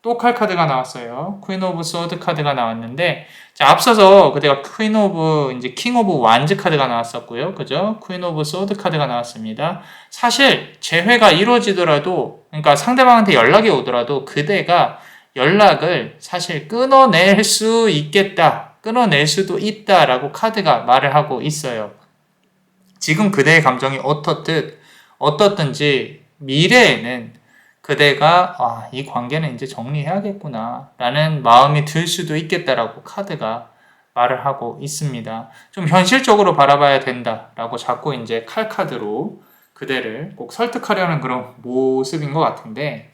또 칼 카드가 나왔어요. 퀸 오브 소드 카드가 나왔는데, 자, 앞서서 그때가 퀸 오브 이제 킹 오브 완즈 카드가 나왔었고요. 그죠? 퀸 오브 소드 카드가 나왔습니다. 사실 재회가 이루어지더라도, 그러니까 상대방한테 연락이 오더라도 그대가 연락을 사실 끊어낼 수 있겠다. 끊어낼 수도 있다라고 카드가 말을 하고 있어요. 지금 그대의 감정이 어떻든지 미래에는 그대가 이 관계는 이제 정리해야겠구나 라는 마음이 들 수도 있겠다라고 카드가 말을 하고 있습니다. 좀 현실적으로 바라봐야 된다라고 자꾸 이제 칼 카드로 그대를 꼭 설득하려는 그런 모습인 것 같은데,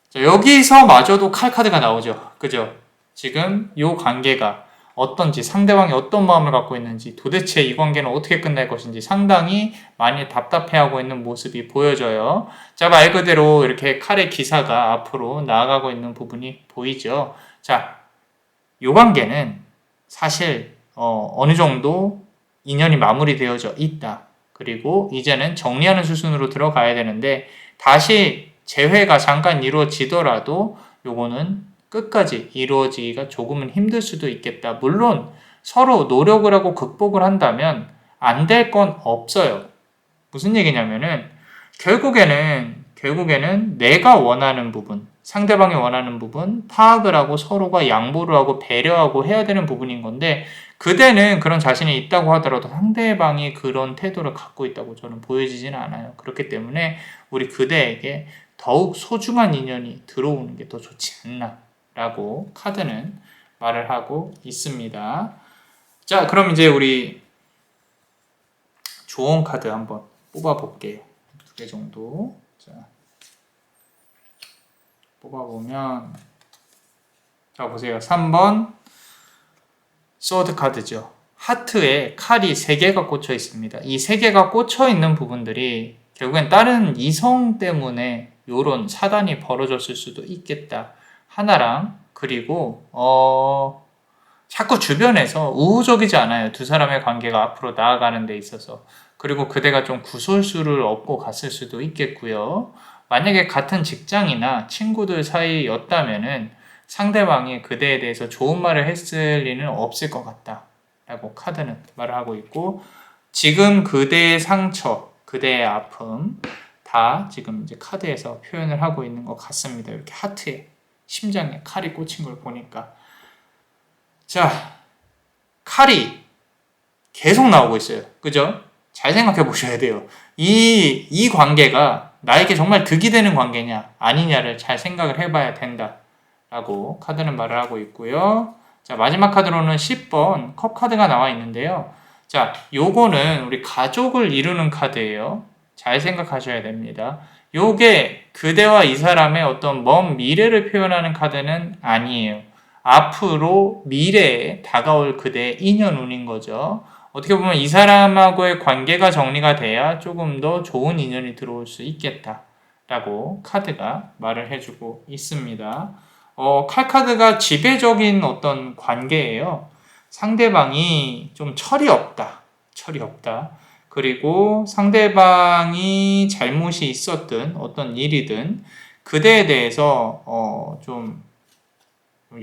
자, 여기서마저도 칼 카드가 나오죠. 그죠? 지금 이 관계가 어떤지, 상대방이 어떤 마음을 갖고 있는지, 도대체 이 관계는 어떻게 끝날 것인지 상당히 많이 답답해하고 있는 모습이 보여져요. 자, 말 그대로 이렇게 칼의 기사가 앞으로 나아가고 있는 부분이 보이죠. 자, 이 관계는 사실 어느 정도 인연이 마무리되어져 있다. 그리고 이제는 정리하는 수순으로 들어가야 되는데, 다시 재회가 잠깐 이루어지더라도 요거는 끝까지 이루어지기가 조금은 힘들 수도 있겠다. 물론 서로 노력을 하고 극복을 한다면 안 될 건 없어요. 무슨 얘기냐면은 결국에는 내가 원하는 부분, 상대방이 원하는 부분, 파악을 하고 서로가 양보를 하고 배려하고 해야 되는 부분인 건데, 그대는 그런 자신이 있다고 하더라도 상대방이 그런 태도를 갖고 있다고 저는 보여지지는 않아요. 그렇기 때문에 우리 그대에게 더욱 소중한 인연이 들어오는 게 더 좋지 않나 라고 카드는 말을 하고 있습니다. 자, 그럼 이제 우리 조언 카드 한번 뽑아볼게요. 2개 정도. 자, 뽑아보면, 자, 보세요. 3번 소드 카드죠. 하트에 칼이 3개가 꽂혀 있습니다. 이 3개가 꽂혀 있는 부분들이 결국엔 다른 이성 때문에 요런 사단이 벌어졌을 수도 있겠다. 하나랑, 그리고 자꾸 주변에서 우호적이지 않아요. 두 사람의 관계가 앞으로 나아가는 데 있어서. 그리고 그대가 좀 구설수를 얻고 갔을 수도 있겠고요. 만약에 같은 직장이나 친구들 사이였다면은 상대방이 그대에 대해서 좋은 말을 했을 리는 없을 것 같다 라고 카드는 말을 하고 있고, 지금 그대의 상처, 그대의 아픔 다 지금 이제 카드에서 표현을 하고 있는 것 같습니다. 이렇게 하트에, 심장에 칼이 꽂힌 걸 보니까. 자, 칼이 계속 나오고 있어요. 그죠? 잘 생각해 보셔야 돼요. 이 관계가 나에게 정말 득이 되는 관계냐 아니냐를 잘 생각을 해봐야 된다 라고 카드는 말을 하고 있고요. 자, 마지막 카드로는 10번 컵 카드가 나와 있는데요. 자, 요거는 우리 가족을 이루는 카드예요. 잘 생각하셔야 됩니다. 요게 그대와 이 사람의 어떤 먼 미래를 표현하는 카드는 아니에요. 앞으로 미래에 다가올 그대의 인연운인 거죠. 어떻게 보면 이 사람하고의 관계가 정리가 돼야 조금 더 좋은 인연이 들어올 수 있겠다 라고 카드가 말을 해주고 있습니다. 칼카드가 지배적인 어떤 관계예요. 상대방이 좀 철이 없다. 그리고 상대방이 잘못이 있었든 어떤 일이든 그대에 대해서 좀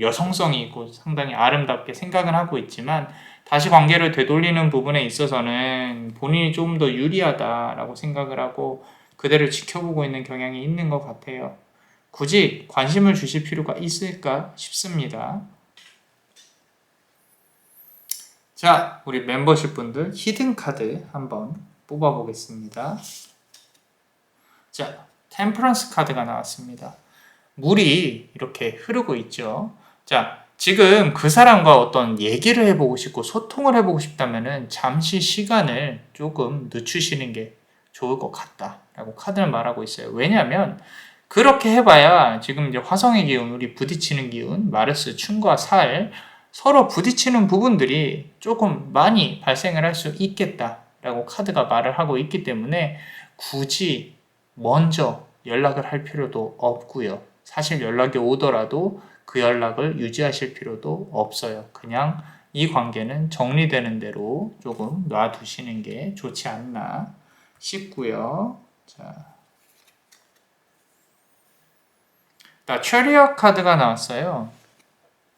여성성이 있고 상당히 아름답게 생각은 하고 있지만, 다시 관계를 되돌리는 부분에 있어서는 본인이 조금 더 유리하다라고 생각을 하고 그대를 지켜보고 있는 경향이 있는 것 같아요. 굳이 관심을 주실 필요가 있을까 싶습니다. 자, 우리 멤버십 분들 히든 카드 한번 뽑아보겠습니다. 자, 템퍼런스 카드가 나왔습니다. 물이 이렇게 흐르고 있죠. 자, 지금 그 사람과 어떤 얘기를 해보고 싶고 소통을 해보고 싶다면은 잠시 시간을 조금 늦추시는 게 좋을 것 같다라고 카드는 말하고 있어요. 왜냐하면 그렇게 해봐야 지금 이제 화성의 기운, 우리 부딪히는 기운, 마르스, 충과 살 서로 부딪히는 부분들이 조금 많이 발생을 할 수 있겠다라고 카드가 말을 하고 있기 때문에 굳이 먼저 연락을 할 필요도 없고요. 사실 연락이 오더라도 그 연락을 유지하실 필요도 없어요. 그냥 이 관계는 정리되는 대로 조금 놔두시는 게 좋지 않나 싶고요. 자, 체리엇 카드가 나왔어요.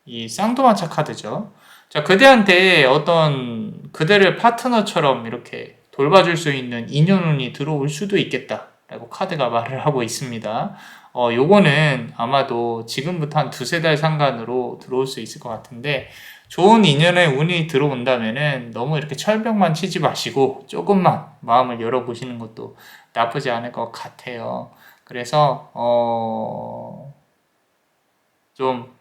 이 쌍두마차 카드죠. 자, 그대한테 어떤 그대를 파트너처럼 이렇게 돌봐줄 수 있는 인연운이 들어올 수도 있겠다 라고 카드가 말을 하고 있습니다. 요거는 아마도 지금부터 한 두세 달 상간으로 들어올 수 있을 것 같은데, 좋은 인연의 운이 들어온다면은 너무 이렇게 철벽만 치지 마시고 조금만 마음을 열어보시는 것도 나쁘지 않을 것 같아요. 그래서 좀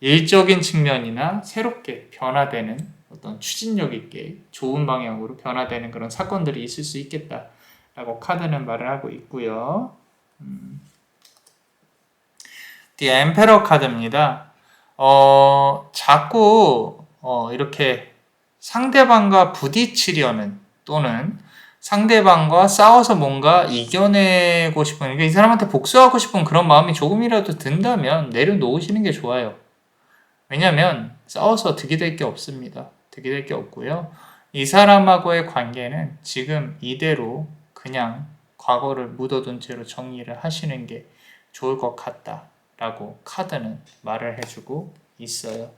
일적인 측면이나 새롭게 변화되는 어떤 추진력 있게 좋은 방향으로 변화되는 그런 사건들이 있을 수 있겠다라고 카드는 말을 하고 있고요. The Emperor 카드입니다. 자꾸 이렇게 상대방과 부딪히려는 또는 상대방과 싸워서 뭔가 이겨내고 싶은, 그러니까 이 사람한테 복수하고 싶은 그런 마음이 조금이라도 든다면 내려놓으시는 게 좋아요. 왜냐면 싸워서 득이 될 게 없습니다. 득이 될 게 없고요. 이 사람하고의 관계는 지금 이대로 그냥 과거를 묻어둔 채로 정리를 하시는 게 좋을 것 같다라고 카드는 말을 해주고 있어요.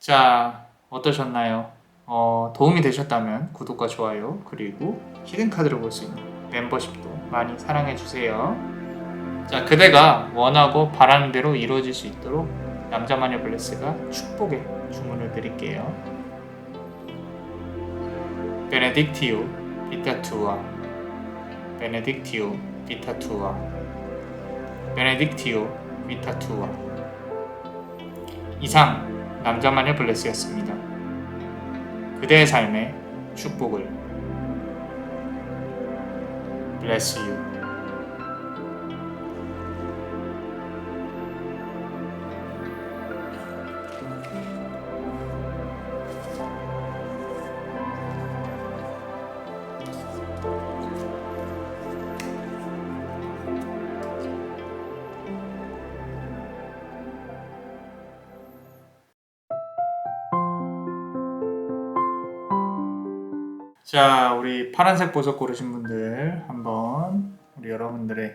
자, 어떠셨나요? 도움이 되셨다면 구독과 좋아요, 그리고 히든 카드를 볼 수 있는 멤버십도 많이 사랑해주세요. 자, 그대가 원하고 바라는 대로 이루어질 수 있도록 남자마녀 블레스가 축복의 주문을 드릴게요. 베네딕티오 비타투아, 베네딕티오 비타투아, 베네딕티오 비타투아. 이상 남자마녀 블레스였습니다. 그대의 삶의 축복을. Bless you. 자, 우리 파란색 보석 고르신 분들 한번 우리 여러분들의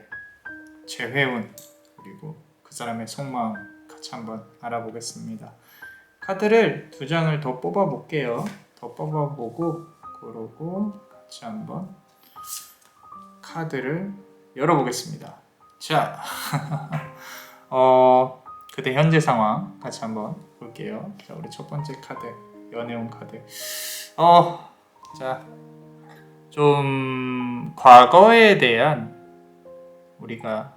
재회운 그리고 그 사람의 속마음 같이 한번 알아보겠습니다. 카드를 2장을 더 뽑아 볼게요. 더 뽑아 보고 그러고 같이 한번 카드를 열어보겠습니다. 자, 그때 현재 상황 같이 한번 볼게요. 자, 우리 첫 번째 카드 연애운 카드. 자, 좀 과거에 대한 우리가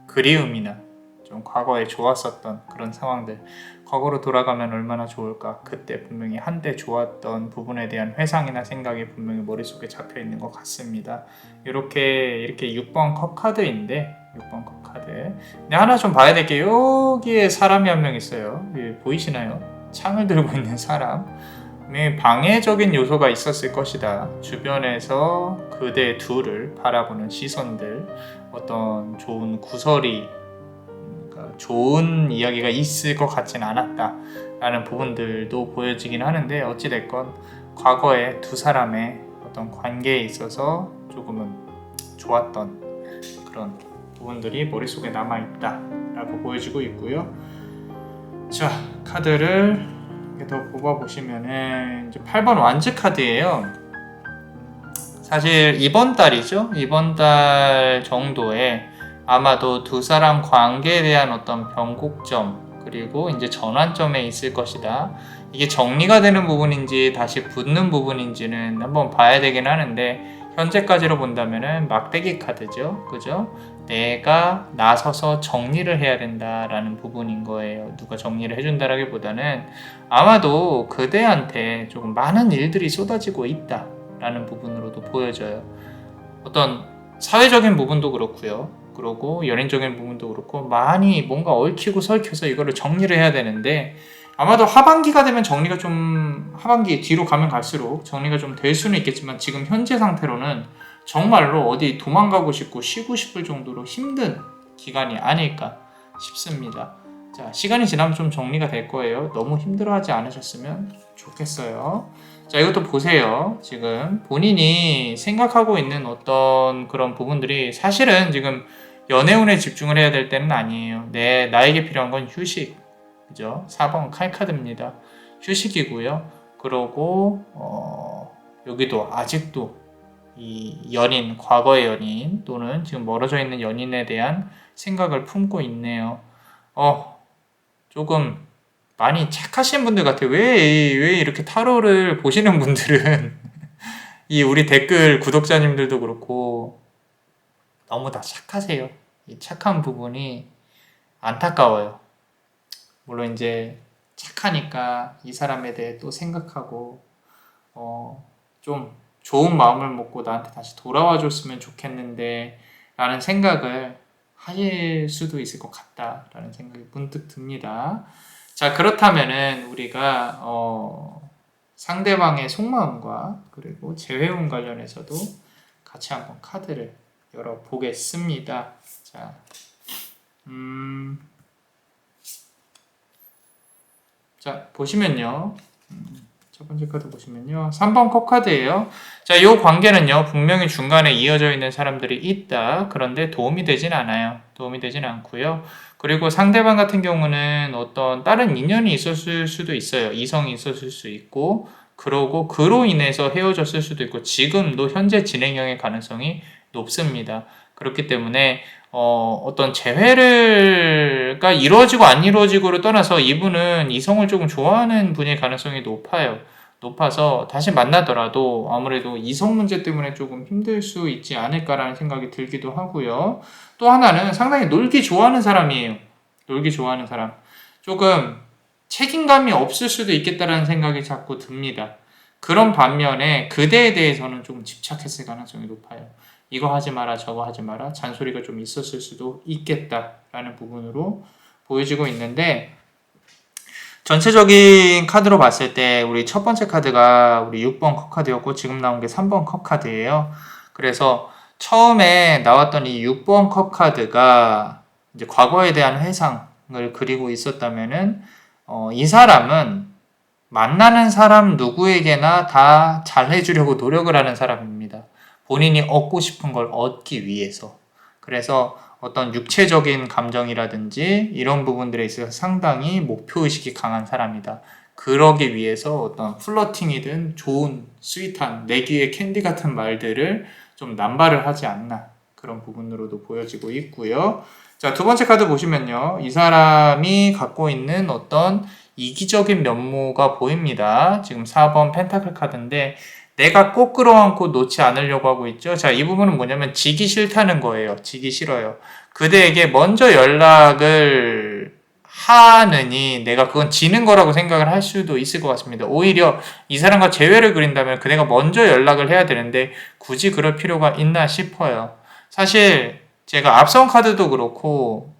그리움이나 좀 과거에 좋았었던 그런 상황들, 과거로 돌아가면 얼마나 좋을까, 그때 분명히 한때 좋았던 부분에 대한 회상이나 생각이 분명히 머릿속에 잡혀 있는 것 같습니다. 이렇게 6번 컵 카드인데 6번 컵 카드. 근데 하나 좀 봐야 될 게 여기에 사람이 한 명 있어요. 보이시나요? 창을 들고 있는 사람. 방해적인 요소가 있었을 것이다. 주변에서 그대 둘을 바라보는 시선들, 어떤 좋은 구설이, 그러니까 좋은 이야기가 있을 것 같지는 않았다 라는 부분들도 보여지긴 하는데, 어찌됐건 과거에 두 사람의 어떤 관계에 있어서 조금은 좋았던 그런 부분들이 머릿속에 남아있다 라고 보여지고 있고요. 자, 카드를 더 뽑아보시면은 이제 8번 완즈 카드예요. 사실 이번 달이죠. 이번 달 정도에 아마도 두 사람 관계에 대한 어떤 변곡점 그리고 이제 전환점에 있을 것이다. 이게 정리가 되는 부분인지 다시 붙는 부분인지는 한번 봐야 되긴 하는데, 현재까지로 본다면은 막대기 카드죠. 그죠? 내가 나서서 정리를 해야 된다라는 부분인 거예요. 누가 정리를 해준다라기보다는 아마도 그대한테 조금 많은 일들이 쏟아지고 있다라는 부분으로도 보여져요. 어떤 사회적인 부분도 그렇고요. 그리고 연인적인 부분도 그렇고 많이 뭔가 얽히고 설켜서 이거를 정리를 해야 되는데, 아마도 하반기가 되면 정리가 좀, 하반기 뒤로 가면 갈수록 정리가 좀 될 수는 있겠지만, 지금 현재 상태로는 정말로 어디 도망가고 싶고 쉬고 싶을 정도로 힘든 기간이 아닐까 싶습니다. 자, 시간이 지나면 좀 정리가 될 거예요. 너무 힘들어하지 않으셨으면 좋겠어요. 자, 이것도 보세요. 지금 본인이 생각하고 있는 어떤 그런 부분들이 사실은 지금 연애운에 집중을 해야 될 때는 아니에요. 나에게 필요한 건 휴식. 그죠? 4번 칼카드입니다. 휴식이고요. 그러고 여기도 아직도 이 연인, 과거의 연인 또는 지금 멀어져 있는 연인에 대한 생각을 품고 있네요. 조금 많이 착하신 분들 같아요. 왜 이렇게 타로를 보시는 분들은 이 우리 댓글 구독자님들도 그렇고 너무 다 착하세요. 이 착한 부분이 안타까워요. 물론 이제 착하니까 이 사람에 대해 또 생각하고 좀 좋은 마음을 먹고 나한테 다시 돌아와 줬으면 좋겠는데 라는 생각을 하실 수도 있을 것 같다 라는 생각이 문득 듭니다. 자, 그렇다면은 우리가 상대방의 속마음과 그리고 재회운 관련해서도 같이 한번 카드를 열어보겠습니다. 자, 자, 보시면요. 첫 번째 카드 보시면요. 3번 컵 카드예요. 자, 이 관계는요, 분명히 중간에 이어져 있는 사람들이 있다. 그런데 도움이 되진 않아요. 도움이 되진 않고요. 그리고 상대방 같은 경우는 어떤 다른 인연이 있었을 수도 있어요. 이성이 있었을 수 있고, 그러고 그로 인해서 헤어졌을 수도 있고, 지금도 현재 진행형의 가능성이 높습니다. 그렇기 때문에 어떤 재회가 이루어지고 안 이루어지고를 떠나서 이분은 이성을 조금 좋아하는 분일 가능성이 높아서 다시 만나더라도 아무래도 이성 문제 때문에 조금 힘들 수 있지 않을까라는 생각이 들기도 하고요. 또 하나는 상당히 놀기 좋아하는 사람이에요. 놀기 좋아하는 사람. 조금 책임감이 없을 수도 있겠다라는 생각이 자꾸 듭니다. 그런 반면에 그대에 대해서는 좀 집착했을 가능성이 높아요. 이거 하지 마라, 저거 하지 마라, 잔소리가 좀 있었을 수도 있겠다라는 부분으로 보여지고 있는데, 전체적인 카드로 봤을 때 우리 첫 번째 카드가 우리 6번 컵 카드였고 지금 나온 게 3번 컵 카드예요. 그래서 처음에 나왔던 이 6번 컵 카드가 이제 과거에 대한 회상을 그리고 있었다면은 이 사람은 만나는 사람 누구에게나 다 잘해주려고 노력을 하는 사람입니다. 본인이 얻고 싶은 걸 얻기 위해서. 그래서 어떤 육체적인 감정이라든지 이런 부분들에 있어서 상당히 목표의식이 강한 사람이다. 그러기 위해서 어떤 플러팅이든 좋은 스윗한 내 귀에 캔디 같은 말들을 좀 남발을 하지 않나, 그런 부분으로도 보여지고 있고요. 자, 두 번째 카드 보시면요, 이 사람이 갖고 있는 어떤 이기적인 면모가 보입니다. 지금 4번 펜타클 카드인데 내가 꼭 끌어안고 놓지 않으려고 하고 있죠. 자, 이 부분은 뭐냐면 지기 싫다는 거예요. 지기 싫어요. 그대에게 먼저 연락을 하느니 내가 그건 지는 거라고 생각을 할 수도 있을 것 같습니다. 오히려 이 사람과 재회를 그린다면 그대가 먼저 연락을 해야 되는데 굳이 그럴 필요가 있나 싶어요. 사실 제가 앞선 카드도 그렇고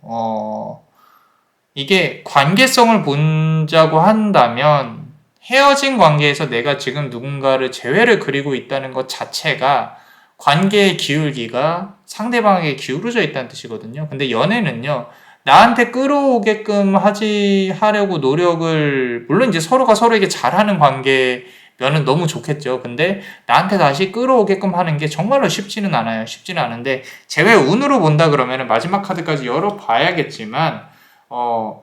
이게 관계성을 본다고 한다면 헤어진 관계에서 내가 지금 누군가를 재회를 그리고 있다는 것 자체가 관계의 기울기가 상대방에게 기울어져 있다는 뜻이거든요. 근데 연애는요, 나한테 끌어오게끔 하려고 노력을, 물론 이제 서로가 서로에게 잘하는 관계면은 너무 좋겠죠. 근데 나한테 다시 끌어오게끔 하는 게 정말로 쉽지는 않아요. 쉽지는 않은데, 재회 운으로 본다 그러면은 마지막 카드까지 열어봐야겠지만,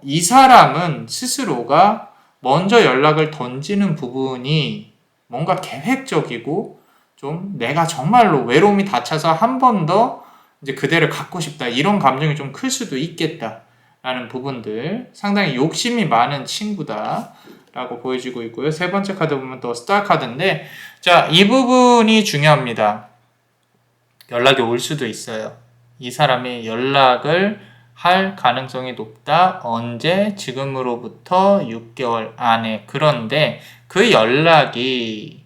이 사람은 스스로가 먼저 연락을 던지는 부분이 뭔가 계획적이고 좀 내가 정말로 외로움이 닫혀서 한 번 더 이제 그대를 갖고 싶다, 이런 감정이 좀 클 수도 있겠다라는 부분들, 상당히 욕심이 많은 친구다라고 보여지고 있고요. 세 번째 카드 보면 또 스타 카드인데, 자, 이 부분이 중요합니다. 연락이 올 수도 있어요. 이 사람이 연락을 할 가능성이 높다. 언제? 지금으로부터 6개월 안에. 그런데 그 연락이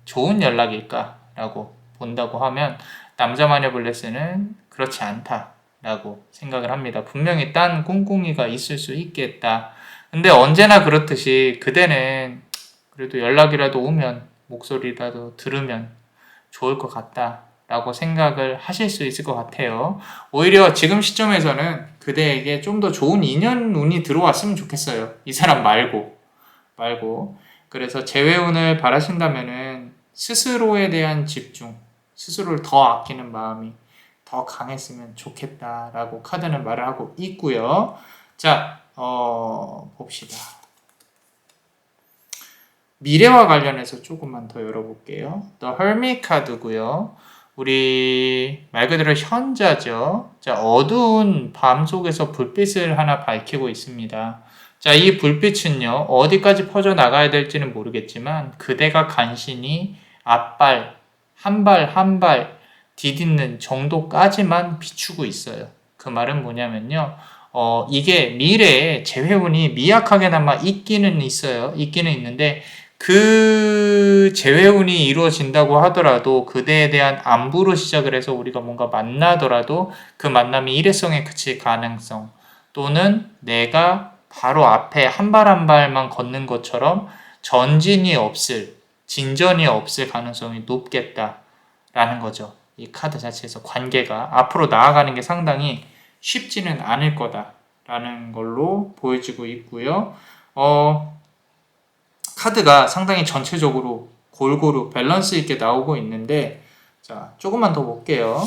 좋은 연락일까라고 본다고 하면 남자 마녀 블레스는 그렇지 않다라고 생각을 합니다. 분명히 딴 꿍꿍이가 있을 수 있겠다. 근데 언제나 그렇듯이 그대는 그래도 연락이라도 오면 목소리라도 들으면 좋을 것 같다 라고 생각을 하실 수 있을 것 같아요. 오히려 지금 시점에서는 그대에게 좀 더 좋은 인연운이 들어왔으면 좋겠어요. 이 사람 말고. 그래서 재회운을 바라신다면은 스스로에 대한 집중, 스스로를 더 아끼는 마음이 더 강했으면 좋겠다라고 카드는 말을 하고 있고요. 자, 봅시다. 미래와 관련해서 조금만 더 열어볼게요. The Hermit 카드고요. 우리 말 그대로 현자죠. 자, 어두운 밤 속에서 불빛을 하나 밝히고 있습니다. 자, 이 불빛은요, 어디까지 퍼져 나가야 될지는 모르겠지만 그대가 간신히 앞발, 한 발 한 발 디딛는 정도까지만 비추고 있어요. 그 말은 뭐냐면요, 이게 미래에 재회운이 미약하게나마 있기는 있어요. 있기는 있는데 그 재회운이 이루어진다고 하더라도 그대에 대한 안부로 시작을 해서 우리가 뭔가 만나더라도 그 만남이 일회성에 그칠 가능성, 또는 내가 바로 앞에 한 발 한 발만 걷는 것처럼 진전이 없을 가능성이 높겠다라는 거죠. 이 카드 자체에서 관계가 앞으로 나아가는 게 상당히 쉽지는 않을 거다라는 걸로 보여지고 있고요. 카드가 상당히 전체적으로 골고루 밸런스 있게 나오고 있는데, 자, 조금만 더 볼게요.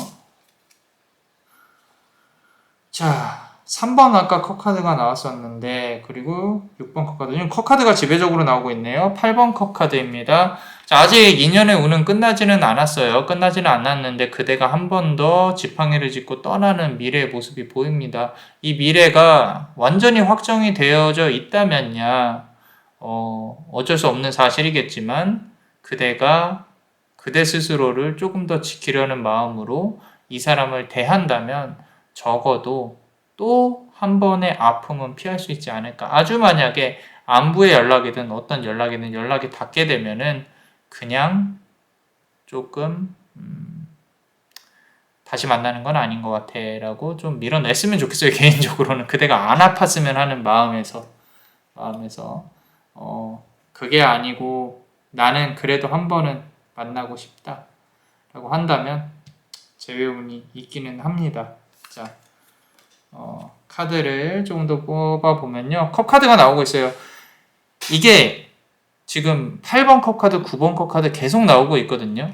자, 3번 아까 컵카드가 나왔었는데, 그리고 6번 컵카드, 지금 컵카드가 지배적으로 나오고 있네요. 8번 컵카드입니다. 자, 아직 인연의 운은 끝나지는 않았어요. 끝나지는 않았는데 그대가 한 번 더 지팡이를 짚고 떠나는 미래의 모습이 보입니다. 이 미래가 완전히 확정이 되어져 있다면야 어쩔 수 없는 사실이겠지만 그대가 그대 스스로를 조금 더 지키려는 마음으로 이 사람을 대한다면 적어도 또 한 번의 아픔은 피할 수 있지 않을까. 아주 만약에 안부의 연락이든 어떤 연락이든 연락이 닿게 되면은 그냥 조금 다시 만나는 건 아닌 것 같아 라고 좀 밀어냈으면 좋겠어요. 개인적으로는 그대가 안 아팠으면 하는 마음에서 그게 아니고 나는 그래도 한 번은 만나고 싶다 라고 한다면 재회운이 있기는 합니다. 자, 카드를 조금 더 뽑아보면요, 컵 카드가 나오고 있어요. 이게 지금 8번 컵 카드, 9번 컵 카드 계속 나오고 있거든요.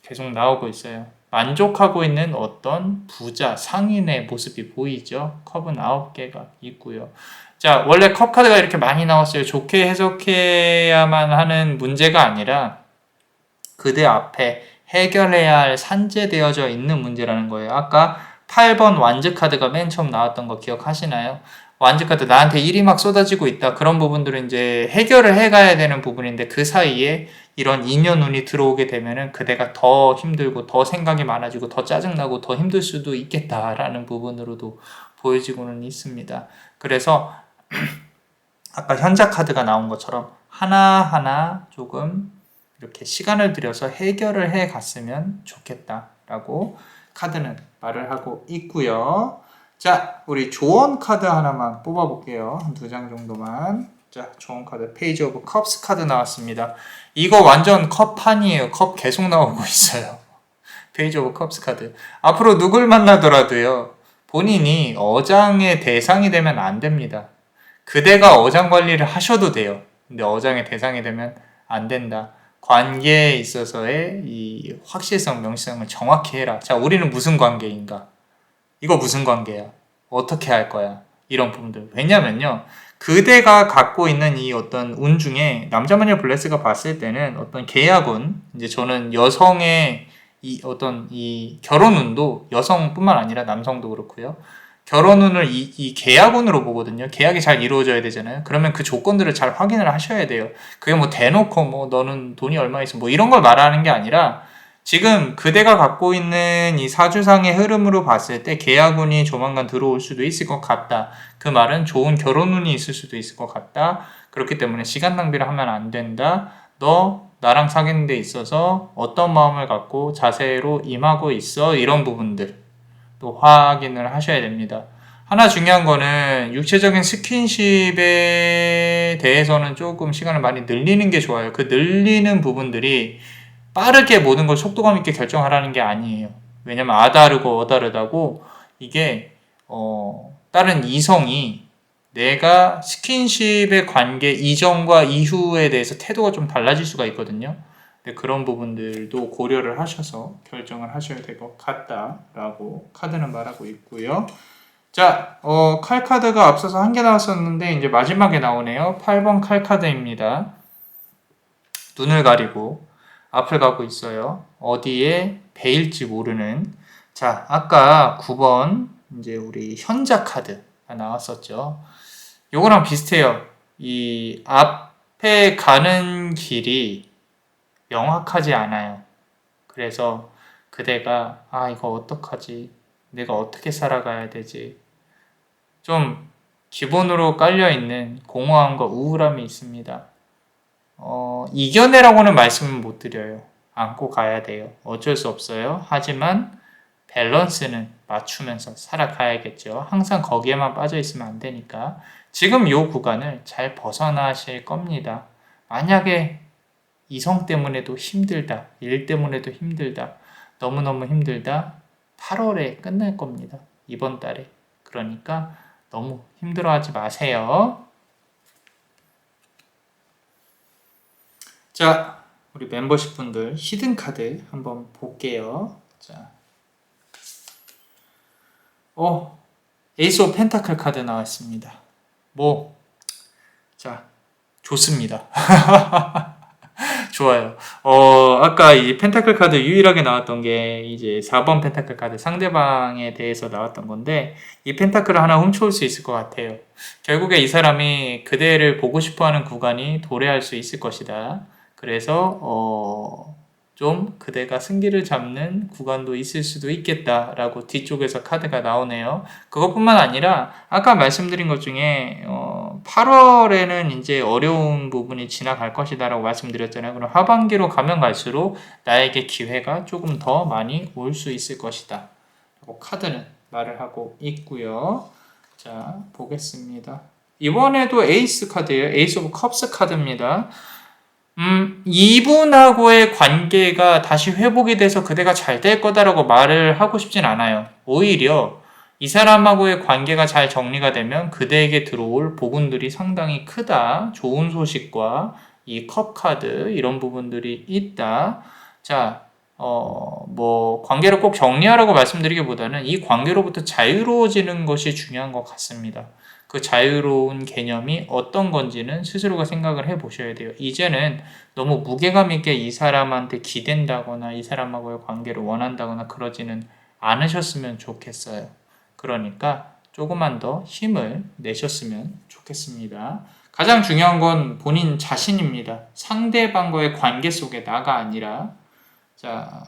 계속 나오고 있어요. 만족하고 있는 어떤 부자, 상인의 모습이 보이죠. 컵은 9개가 있고요. 자, 원래 컵 카드가 이렇게 많이 나왔어요. 좋게 해석해야만 하는 문제가 아니라 그대 앞에 해결해야 할 산재되어져 있는 문제라는 거예요. 아까 8번 완즈 카드가 맨 처음 나왔던 거 기억하시나요? 완즈 카드 나한테 일이 막 쏟아지고 있다. 그런 부분들은 이제 해결을 해가야 되는 부분인데 그 사이에 이런 인연운이 들어오게 되면은 그대가 더 힘들고 더 생각이 많아지고 더 짜증나고 더 힘들 수도 있겠다라는 부분으로도 보여지고는 있습니다. 그래서 아까 현자 카드가 나온 것처럼 하나하나 조금 이렇게 시간을 들여서 해결을 해 갔으면 좋겠다라고 카드는 말을 하고 있고요. 자, 우리 조언 카드 하나만 뽑아볼게요. 한 2장 정도만. 자, 조언 카드 페이지 오브 컵스 카드 나왔습니다. 이거 완전 컵판이에요. 컵 계속 나오고 있어요. 페이지 오브 컵스 카드. 앞으로 누굴 만나더라도요. 본인이 어장의 대상이 되면 안 됩니다. 그대가 어장 관리를 하셔도 돼요. 근데 어장의 대상이 되면 안 된다. 관계에 있어서의 이 확실성, 명시성을 정확히 해라. 자, 우리는 무슨 관계인가? 이거 무슨 관계야? 어떻게 할 거야? 이런 부분들. 왜냐면요. 그대가 갖고 있는 이 어떤 운 중에 남자마녀 블레스가 봤을 때는 어떤 계약운, 이제 저는 여성의 이 어떤 이 결혼운도 여성뿐만 아니라 남성도 그렇고요. 결혼운을 이 계약운으로 보거든요. 계약이 잘 이루어져야 되잖아요. 그러면 그 조건들을 잘 확인을 하셔야 돼요. 그게 뭐 대놓고 뭐 너는 돈이 얼마 있어 뭐 이런 걸 말하는 게 아니라 지금 그대가 갖고 있는 이 사주상의 흐름으로 봤을 때 계약운이 조만간 들어올 수도 있을 것 같다. 그 말은 좋은 결혼운이 있을 수도 있을 것 같다. 그렇기 때문에 시간 낭비를 하면 안 된다. 너 나랑 사귀는 데 있어서 어떤 마음을 갖고 자세로 임하고 있어? 이런 부분들 또 확인을 하셔야 됩니다. 하나 중요한 거는 육체적인 스킨십에 대해서는 조금 시간을 많이 늘리는 게 좋아요. 그 늘리는 부분들이 빠르게 모든 걸 속도감 있게 결정하라는 게 아니에요. 왜냐면 아다르고 어다르다고 이게 다른 이성이 내가 스킨십의 관계 이전과 이후에 대해서 태도가 좀 달라질 수가 있거든요. 그런 부분들도 고려를 하셔서 결정을 하셔야 될 것 같다라고 카드는 말하고 있고요. 자, 칼카드가 앞서서 한 개 나왔었는데 이제 마지막에 나오네요. 8번 칼카드입니다. 눈을 가리고 앞을 가고 있어요. 어디에 베일지 모르는. 자, 아까 9번 이제 우리 현자 카드가 나왔었죠. 요거랑 비슷해요. 이 앞에 가는 길이 명확하지 않아요. 그래서 그대가 이거 어떡하지? 내가 어떻게 살아가야 되지? 좀 기본으로 깔려있는 공허함과 우울함이 있습니다. 이겨내라고는 말씀을 못 드려요. 안고 가야 돼요. 어쩔 수 없어요. 하지만 밸런스는 맞추면서 살아가야겠죠. 항상 거기에만 빠져 있으면 안 되니까 지금 이 구간을 잘 벗어나실 겁니다. 만약에 이성 때문에도 힘들다, 일 때문에도 힘들다, 너무너무 힘들다, 8월에 끝날 겁니다. 이번 달에. 그러니까 너무 힘들어하지 마세요. 자, 우리 멤버십 분들 히든 카드 한번 볼게요. 자, 에이스 오브 펜타클 카드 나왔습니다. 자, 좋습니다. 좋아요. 아까 이 펜타클 카드 유일하게 나왔던 게 이제 4번 펜타클 카드 상대방에 대해서 나왔던 건데 이 펜타클을 하나 훔쳐올 수 있을 것 같아요. 결국에 이 사람이 그대를 보고 싶어하는 구간이 도래할 수 있을 것이다. 그래서 좀 그대가 승기를 잡는 구간도 있을 수도 있겠다라고 뒤쪽에서 카드가 나오네요. 그것뿐만 아니라 아까 말씀드린 것 중에 8월에는 이제 어려운 부분이 지나갈 것이다라고 말씀드렸잖아요. 그럼 하반기로 가면 갈수록 나에게 기회가 조금 더 많이 올 수 있을 것이다 라고 카드는 말을 하고 있고요. 자, 보겠습니다. 이번에도 에이스 카드예요. 에이스 오브 컵스 카드입니다. 이분하고의 관계가 다시 회복이 돼서 그대가 잘 될 거다라고 말을 하고 싶진 않아요. 오히려 이 사람하고의 관계가 잘 정리가 되면 그대에게 들어올 복운들이 상당히 크다. 좋은 소식과 이 컵 카드 이런 부분들이 있다. 자, 뭐 관계를 꼭 정리하라고 말씀드리기보다는 이 관계로부터 자유로워지는 것이 중요한 것 같습니다. 그 자유로운 개념이 어떤 건지는 스스로가 생각을 해 보셔야 돼요. 이제는 너무 무게감 있게 이 사람한테 기댄다거나 이 사람하고의 관계를 원한다거나 그러지는 않으셨으면 좋겠어요. 그러니까 조금만 더 힘을 내셨으면 좋겠습니다. 가장 중요한 건 본인 자신입니다. 상대방과의 관계 속에 나가 아니라. 자,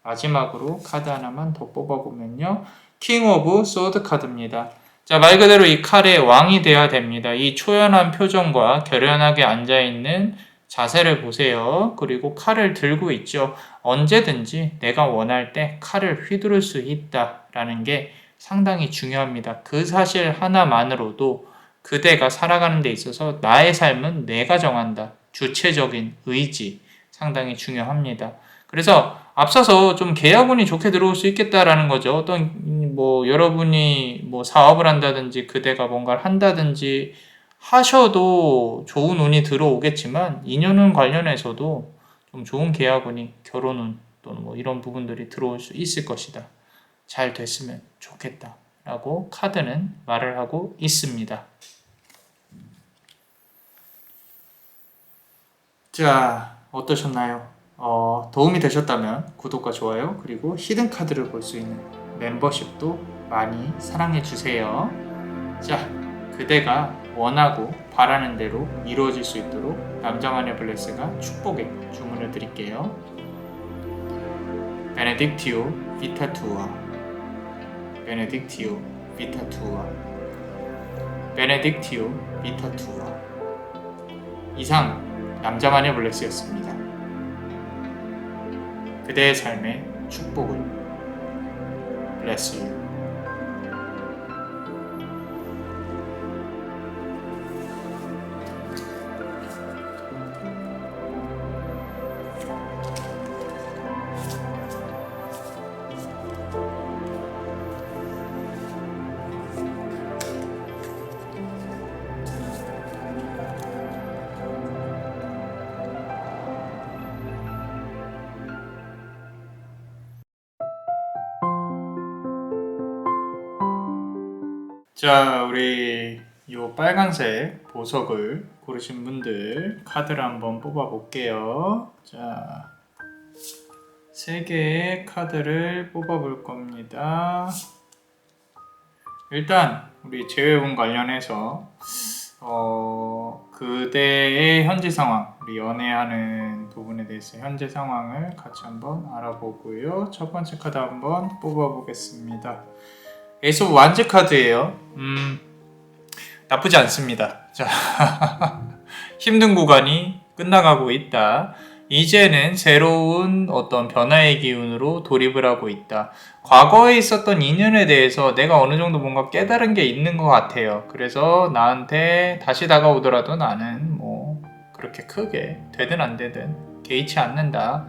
마지막으로 카드 하나만 더 뽑아보면요. 킹 오브 소드 카드입니다. 자, 말 그대로 이 칼의 왕이 되어야 됩니다. 이 초연한 표정과 결연하게 앉아있는 자세를 보세요. 그리고 칼을 들고 있죠. 언제든지 내가 원할 때 칼을 휘두를 수 있다라는 게 상당히 중요합니다. 그 사실 하나만으로도 그대가 살아가는 데 있어서 나의 삶은 내가 정한다. 주체적인 의지 상당히 중요합니다. 그래서 앞서서 좀 계약운이 좋게 들어올 수 있겠다라는 거죠. 어떤 뭐 여러분이 뭐 사업을 한다든지 그대가 뭔가를 한다든지 하셔도 좋은 운이 들어오겠지만 인연운 관련해서도 좀 좋은 계약운이 결혼운 또는 뭐 이런 부분들이 들어올 수 있을 것이다. 잘 됐으면 좋겠다라고 카드는 말을 하고 있습니다. 자, 어떠셨나요? 도움이 되셨다면 구독과 좋아요 그리고 히든 카드를 볼 수 있는 멤버십도 많이 사랑해 주세요. 자, 그대가 원하고 바라는 대로 이루어질 수 있도록 남자만의 블레스가 축복의 주문을 드릴게요. 베네딕티오 비타투아, 베네딕티오 비타투아, 베네딕티오 비타투아. 이상 남자만의 블레스였습니다. 그대의 삶의 축복을. Bless you. 자, 우리 요 빨간색 보석을 고르신 분들 카드를 한번 뽑아 볼게요. 자, 3개의 카드를 뽑아 볼 겁니다. 일단 우리 재회운 관련해서 그대의 현재 상황, 우리 연애하는 부분에 대해서 현재 상황을 같이 한번 알아보고요. 첫 번째 카드 한번 뽑아 보겠습니다. 에이스 오브 완즈 카드예요. 나쁘지 않습니다. 자, 힘든 구간이 끝나가고 있다. 이제는 새로운 어떤 변화의 기운으로 돌입을 하고 있다. 과거에 있었던 인연에 대해서 내가 어느 정도 뭔가 깨달은 게 있는 것 같아요. 그래서 나한테 다시 다가오더라도 나는 뭐 그렇게 크게 되든 안 되든 개의치 않는다.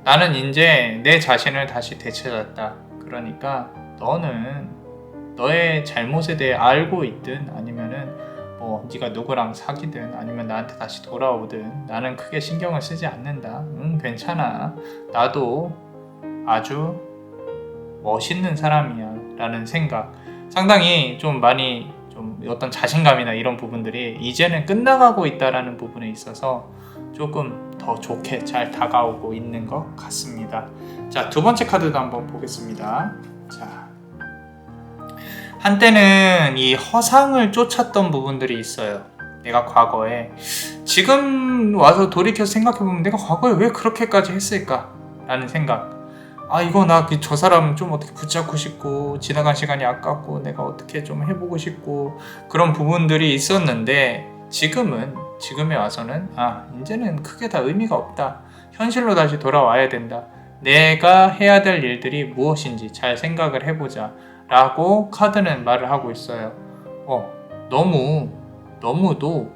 나는 이제 내 자신을 다시 되찾았다. 그러니까 너는 너의 잘못에 대해 알고 있든 아니면은 뭐 네가 누구랑 사귀든 아니면 나한테 다시 돌아오든 나는 크게 신경을 쓰지 않는다. 괜찮아. 나도 아주 멋있는 사람이야 라는 생각. 상당히 좀 많이 좀 어떤 자신감이나 이런 부분들이 이제는 끝나가고 있다라는 부분에 있어서 조금 더 좋게 잘 다가오고 있는 것 같습니다. 자, 두 번째 카드도 한번 보겠습니다. 자, 한때는 이 허상을 쫓았던 부분들이 있어요. 내가 과거에. 지금 와서 돌이켜서 생각해보면 내가 과거에 왜 그렇게까지 했을까? 라는 생각. 이거 나 저 사람 좀 어떻게 붙잡고 싶고 지나간 시간이 아깝고 내가 어떻게 좀 해보고 싶고 그런 부분들이 있었는데 지금에 와서는 이제는 크게 다 의미가 없다. 현실로 다시 돌아와야 된다. 내가 해야 될 일들이 무엇인지 잘 생각을 해보자. 라고 카드는 말을 하고 있어요. 너무도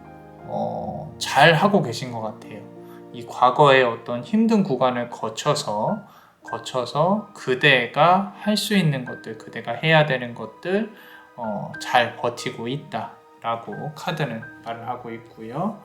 잘 하고 계신 것 같아요. 이 과거의 어떤 힘든 구간을 거쳐서 그대가 할 수 있는 것들, 그대가 해야 되는 것들 잘 버티고 있다라고 카드는 말을 하고 있고요.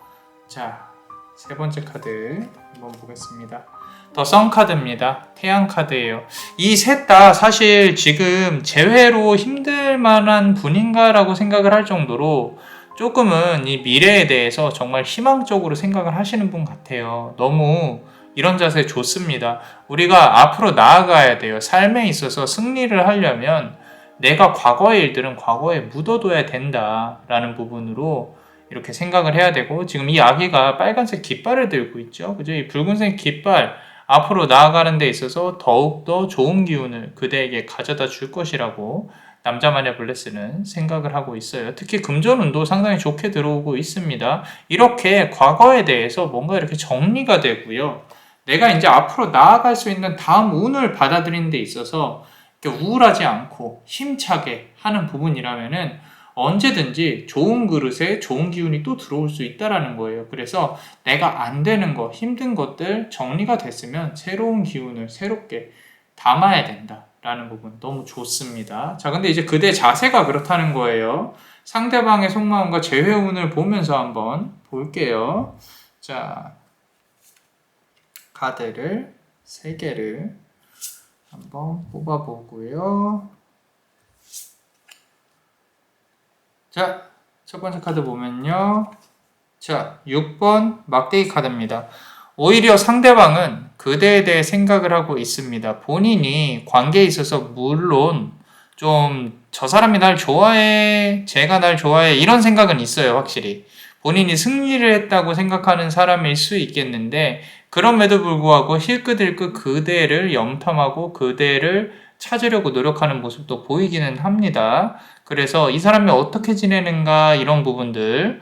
자, 세 번째 카드 한번 보겠습니다. 더 선 카드입니다. 태양 카드예요. 이 셋 다 사실 지금 재회로 힘들 만한 분인가라고 생각을 할 정도로 조금은 이 미래에 대해서 정말 희망적으로 생각을 하시는 분 같아요. 너무 이런 자세 좋습니다. 우리가 앞으로 나아가야 돼요. 삶에 있어서 승리를 하려면 내가 과거의 일들은 과거에 묻어둬야 된다라는 부분으로 이렇게 생각을 해야 되고, 지금 이 아기가 빨간색 깃발을 들고 있죠. 그죠? 이 붉은색 깃발, 앞으로 나아가는 데 있어서 더욱더 좋은 기운을 그대에게 가져다 줄 것이라고 남자마녀 블레스는 생각을 하고 있어요. 특히 금전운도 상당히 좋게 들어오고 있습니다. 이렇게 과거에 대해서 뭔가 이렇게 정리가 되고요. 내가 이제 앞으로 나아갈 수 있는 다음 운을 받아들이는 데 있어서 이렇게 우울하지 않고 힘차게 하는 부분이라면은 언제든지 좋은 그릇에 좋은 기운이 또 들어올 수 있다라는 거예요. 그래서 내가 안 되는 거, 힘든 것들 정리가 됐으면 새로운 기운을 새롭게 담아야 된다라는 부분 너무 좋습니다. 자, 근데 이제 그대 자세가 그렇다는 거예요. 상대방의 속마음과 재회운을 보면서 한번 볼게요. 자, 카드를 3개를 한번 뽑아보고요. 자, 첫 번째 카드 보면요. 자, 6번 막대기 카드입니다. 오히려 상대방은 그대에 대해 생각을 하고 있습니다. 본인이 관계에 있어서 물론 좀 저 사람이 날 좋아해, 제가 날 좋아해 이런 생각은 있어요. 확실히. 본인이 승리를 했다고 생각하는 사람일 수 있겠는데 그럼에도 불구하고 힐끗힐끗 그대를 염탐하고 그대를 찾으려고 노력하는 모습도 보이기는 합니다. 그래서 이 사람이 어떻게 지내는가 이런 부분들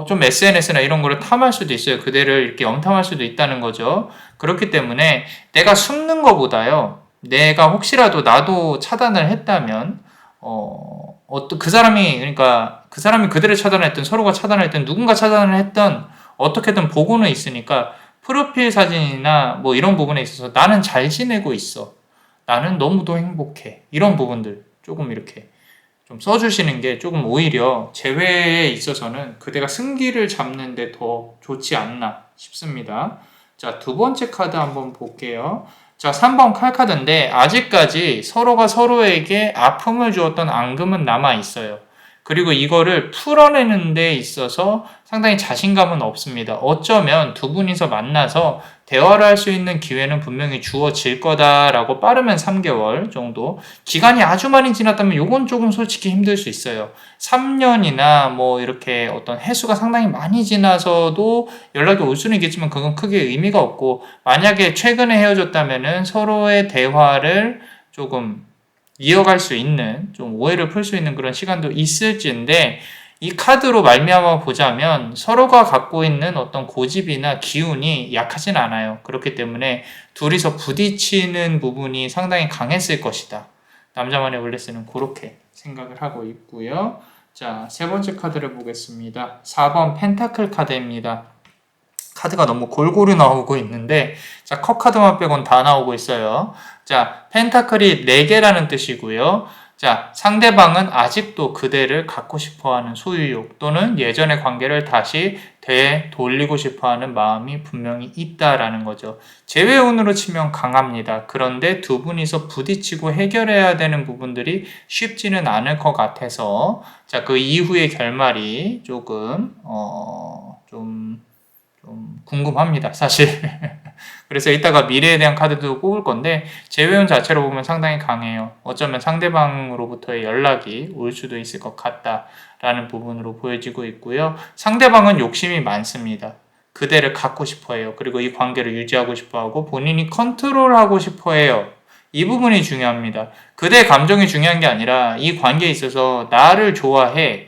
좀 SNS나 이런 거를 탐할 수도 있어요. 그대를 이렇게 염탐할 수도 있다는 거죠. 그렇기 때문에 내가 숨는 것보다요. 내가 혹시라도 나도 차단을 했다면 그 사람이 그러니까 그 사람이 그대를 차단했든 서로가 차단을 했든 누군가 차단을 했든 어떻게든 보고는 있으니까 프로필 사진이나 뭐 이런 부분에 있어서 나는 잘 지내고 있어. 나는 너무도 행복해. 이런 부분들 조금 이렇게 좀 써주시는 게 조금 오히려 재회에 있어서는 그대가 승기를 잡는데 더 좋지 않나 싶습니다. 자, 두 번째 카드 한번 볼게요. 자, 3번 칼카드인데 아직까지 서로가 서로에게 아픔을 주었던 앙금은 남아 있어요. 그리고 이거를 풀어내는 데 있어서 상당히 자신감은 없습니다. 어쩌면 두 분이서 만나서 대화를 할 수 있는 기회는 분명히 주어질 거다라고 빠르면 3개월 정도. 기간이 아주 많이 지났다면 요건 조금 솔직히 힘들 수 있어요. 3년이나 뭐 이렇게 어떤 해수가 상당히 많이 지나서도 연락이 올 수는 있겠지만 그건 크게 의미가 없고, 만약에 최근에 헤어졌다면은 서로의 대화를 조금 이어갈 수 있는, 좀 오해를 풀 수 있는 그런 시간도 있을지인데, 이 카드로 말미암아 보자면 서로가 갖고 있는 어떤 고집이나 기운이 약하진 않아요. 그렇기 때문에 둘이서 부딪히는 부분이 상당히 강했을 것이다. 남자만의 블레스는 그렇게 생각을 하고 있고요. 자, 세 번째 카드를 보겠습니다. 4번 펜타클 카드입니다. 카드가 너무 골고루 나오고 있는데, 자, 컵 카드만 빼곤 다 나오고 있어요. 자, 펜타클이 4개라는 뜻이고요. 자, 상대방은 아직도 그대를 갖고 싶어하는 소유욕 또는 예전의 관계를 다시 되돌리고 싶어하는 마음이 분명히 있다라는 거죠. 재회운으로 치면 강합니다. 그런데 두 분이서 부딪히고 해결해야 되는 부분들이 쉽지는 않을 것 같아서, 자, 그 이후의 결말이 조금 좀 궁금합니다, 사실. 그래서 이따가 미래에 대한 카드도 뽑을 건데 재회운 자체로 보면 상당히 강해요. 어쩌면 상대방으로부터의 연락이 올 수도 있을 것 같다라는 부분으로 보여지고 있고요. 상대방은 욕심이 많습니다. 그대를 갖고 싶어 해요. 그리고 이 관계를 유지하고 싶어 하고 본인이 컨트롤하고 싶어 해요. 이 부분이 중요합니다. 그대의 감정이 중요한 게 아니라 이 관계에 있어서 나를 좋아해,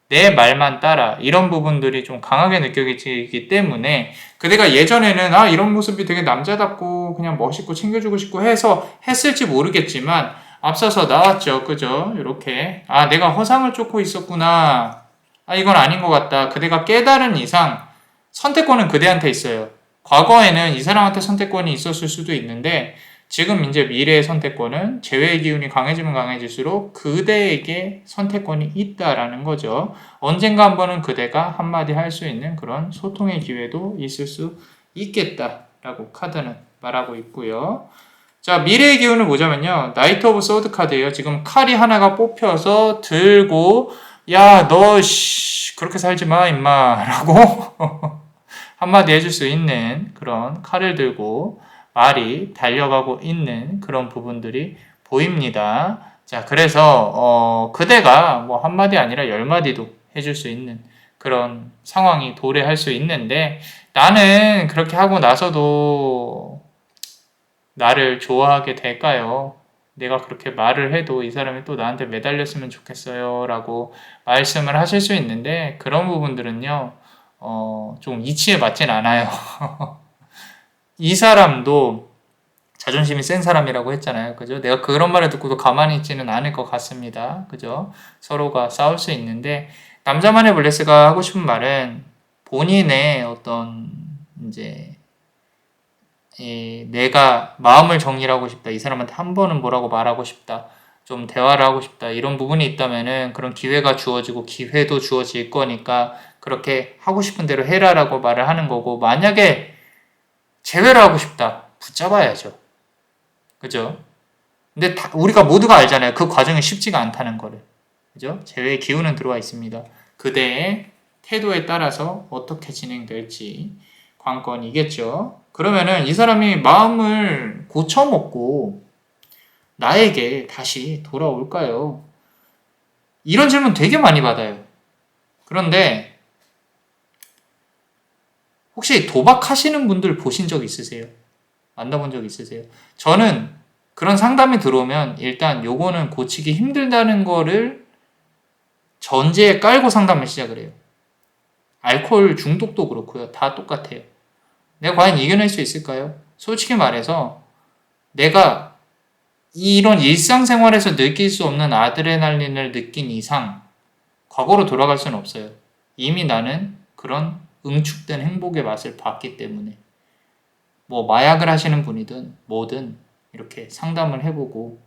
내 말만 따라, 이런 부분들이 좀 강하게 느껴지기 때문에 그대가 예전에는 이런 모습이 되게 남자답고 그냥 멋있고 챙겨주고 싶고 해서 했을지 모르겠지만 앞서서 나왔죠. 그죠? 이렇게 내가 허상을 쫓고 있었구나. 이건 아닌 것 같다. 그대가 깨달은 이상 선택권은 그대한테 있어요. 과거에는 이 사람한테 선택권이 있었을 수도 있는데 지금 이제 미래의 선택권은 재회의 기운이 강해지면 강해질수록 그대에게 선택권이 있다라는 거죠. 언젠가 한 번은 그대가 한마디 할 수 있는 그런 소통의 기회도 있을 수 있겠다라고 카드는 말하고 있고요. 자, 미래의 기운을 보자면요. 나이트 오브 소드 카드예요. 지금 칼이 하나가 뽑혀서 들고 야, 너 그렇게 살지 마, 임마 라고 한마디 해줄 수 있는 그런 칼을 들고 말이 달려가고 있는 그런 부분들이 보입니다. 자, 그래서 그대가 뭐 한마디 아니라 10마디도 해줄 수 있는 그런 상황이 도래할 수 있는데, 나는 그렇게 하고 나서도 나를 좋아하게 될까요? 내가 그렇게 말을 해도 이 사람이 또 나한테 매달렸으면 좋겠어요 라고 말씀을 하실 수 있는데, 그런 부분들은요 좀 이치에 맞진 않아요. 이 사람도 자존심이 센 사람이라고 했잖아요. 그죠? 내가 그런 말을 듣고도 가만히 있지는 않을 것 같습니다. 그죠? 서로가 싸울 수 있는데, 남자만의 블레스가 하고 싶은 말은 본인의 어떤 이제 내가 마음을 정리를 하고 싶다, 이 사람한테 한 번은 뭐라고 말하고 싶다, 좀 대화를 하고 싶다, 이런 부분이 있다면은 그런 기회가 주어지고 기회도 주어질 거니까 그렇게 하고 싶은 대로 해라라고 말을 하는 거고, 만약에 제외를 하고 싶다, 붙잡아야죠. 그죠? 근데 우리가 모두가 알잖아요. 그 과정이 쉽지가 않다는 거를. 그죠? 제외의 기운은 들어와 있습니다. 그대의 태도에 따라서 어떻게 진행될지 관건이겠죠. 그러면은 이 사람이 마음을 고쳐먹고 나에게 다시 돌아올까요? 이런 질문 되게 많이 받아요. 그런데 혹시 도박하시는 분들 보신 적 있으세요? 만나본 적 있으세요? 저는 그런 상담이 들어오면 일단 요거는 고치기 힘들다는 거를 전제에 깔고 상담을 시작을 해요. 알코올 중독도 그렇고요. 다 똑같아요. 내가 과연 이겨낼 수 있을까요? 솔직히 말해서 내가 이런 일상생활에서 느낄 수 없는 아드레날린을 느낀 이상 과거로 돌아갈 수는 없어요. 이미 나는 그런 응축된 행복의 맛을 봤기 때문에. 뭐 마약을 하시는 분이든 뭐든 이렇게 상담을 해보고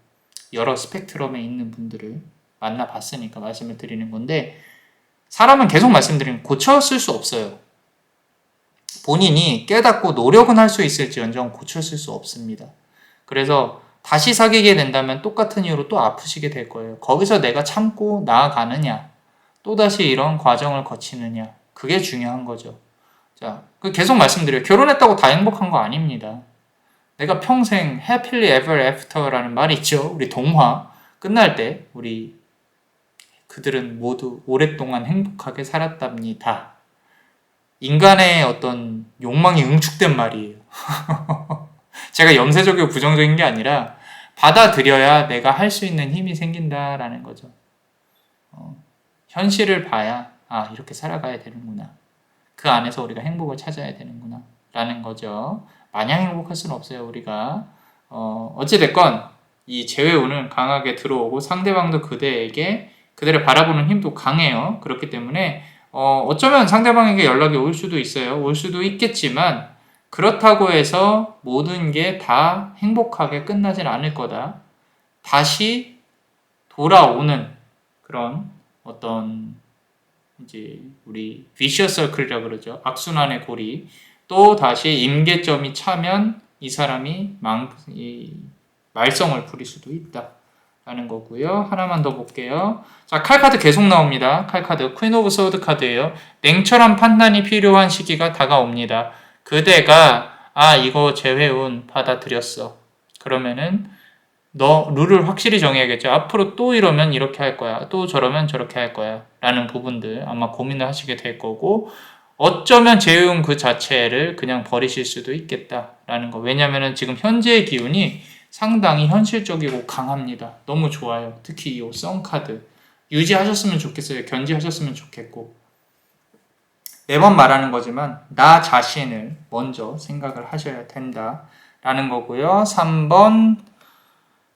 여러 스펙트럼에 있는 분들을 만나봤으니까 말씀을 드리는 건데, 사람은 계속 말씀드리면 고쳤을 수 없어요. 본인이 깨닫고 노력은 할 수 있을지언정 고쳤을 수 없습니다. 그래서 다시 사귀게 된다면 똑같은 이유로 또 아프시게 될 거예요. 거기서 내가 참고 나아가느냐, 또다시 이런 과정을 거치느냐, 그게 중요한 거죠. 자, 계속 말씀드려요. 결혼했다고 다 행복한 거 아닙니다. 내가 평생 happily ever after라는 말이 있죠. 우리 동화 끝날 때 우리 그들은 모두 오랫동안 행복하게 살았답니다. 인간의 어떤 욕망이 응축된 말이에요. 제가 염세적이고 부정적인 게 아니라 받아들여야 내가 할 수 있는 힘이 생긴다라는 거죠. 현실을 봐야 이렇게 살아가야 되는구나. 그 안에서 우리가 행복을 찾아야 되는구나 라는 거죠. 마냥 행복할 수는 없어요. 우리가 어찌됐건 이 재회운은 강하게 들어오고 상대방도 그대를 바라보는 힘도 강해요. 그렇기 때문에 어쩌면 상대방에게 연락이 올 수도 있어요. 올 수도 있겠지만 그렇다고 해서 모든 게 다 행복하게 끝나진 않을 거다. 다시 돌아오는 그런 어떤 이제 우리 비셔스 서클이라 그러죠. 악순환의 고리. 또 다시 임계점이 차면 이 사람이 말썽을 부릴 수도 있다 라는 거고요. 하나만 더 볼게요. 자, 칼카드 계속 나옵니다. 칼카드 퀸 오브 소드 카드예요. 냉철한 판단이 필요한 시기가 다가옵니다. 그대가 이거 재회운 받아들였어. 그러면은 너 룰을 확실히 정해야겠죠. 앞으로 또 이러면 이렇게 할 거야. 또 저러면 저렇게 할 거야. 라는 부분들 아마 고민을 하시게 될 거고, 어쩌면 재회운 그 자체를 그냥 버리실 수도 있겠다라는 거. 왜냐면은 지금 현재의 기운이 상당히 현실적이고 강합니다. 너무 좋아요. 특히 이 썬카드 유지하셨으면 좋겠어요. 견지하셨으면 좋겠고, 매번 말하는 거지만 나 자신을 먼저 생각을 하셔야 된다라는 거고요. 3번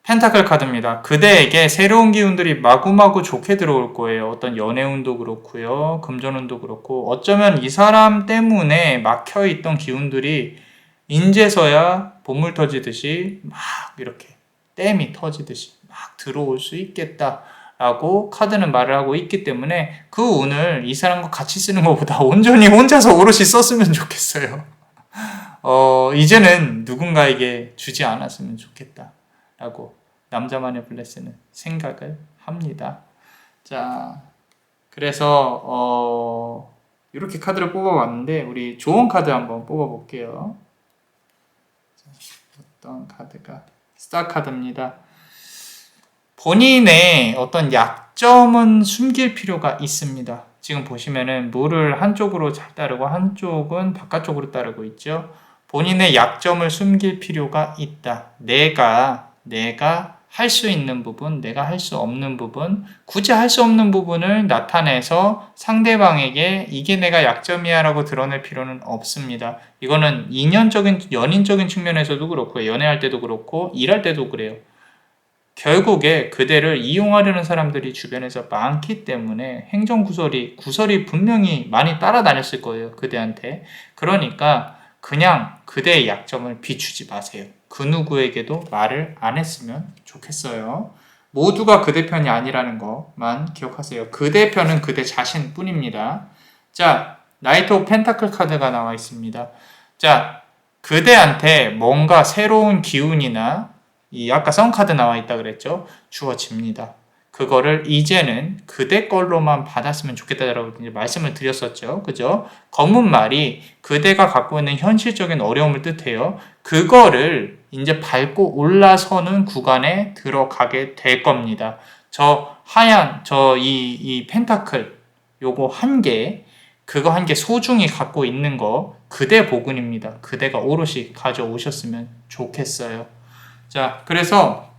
펜타클 카드입니다. 그대에게 새로운 기운들이 마구마구 좋게 들어올 거예요. 어떤 연애운도 그렇고요. 금전운도 그렇고, 어쩌면 이 사람 때문에 막혀있던 기운들이 인제서야 보물 터지듯이 막 이렇게 댐이 터지듯이 막 들어올 수 있겠다 라고 카드는 말을 하고 있기 때문에 그 운을 이 사람과 같이 쓰는 것보다 온전히 혼자서 오롯이 썼으면 좋겠어요. 이제는 누군가에게 주지 않았으면 좋겠다 라고 남자만의 블레스는 생각을 합니다. 자, 그래서 이렇게 카드를 뽑아봤는데 우리 좋은 카드 한번 뽑아볼게요. 어떤 카드가 스타 카드입니다. 본인의 어떤 약점은 숨길 필요가 있습니다. 지금 보시면은 물을 한쪽으로 잘 따르고 한쪽은 바깥쪽으로 따르고 있죠. 본인의 약점을 숨길 필요가 있다. 내가 할 수 있는 부분, 내가 할 수 없는 부분, 굳이 할 수 없는 부분을 나타내서 상대방에게 이게 내가 약점이야 라고 드러낼 필요는 없습니다. 이거는 인연적인, 연인적인 측면에서도 그렇고 연애할 때도 그렇고 일할 때도 그래요. 결국에 그대를 이용하려는 사람들이 주변에서 많기 때문에 구설이 분명히 많이 따라다녔을 거예요. 그대한테. 그러니까 그냥 그대의 약점을 비추지 마세요. 그 누구에게도 말을 안 했으면 좋겠어요. 모두가 그대 편이 아니라는 것만 기억하세요. 그대 편은 그대 자신뿐입니다. 자, 나이트 오브 펜타클 카드가 나와 있습니다. 자, 그대한테 뭔가 새로운 기운이나 이 아까 선카드 나와 있다 그랬죠? 주어집니다. 그거를 이제는 그대 걸로만 받았으면 좋겠다라고 이제 말씀을 드렸었죠. 그죠? 검은 말이 그대가 갖고 있는 현실적인 어려움을 뜻해요. 그거를 이제 밟고 올라서는 구간에 들어가게 될 겁니다. 이 펜타클, 요거 그거 한 개 소중히 갖고 있는 거, 그대 복운입니다. 그대가 오롯이 가져오셨으면 좋겠어요. 자, 그래서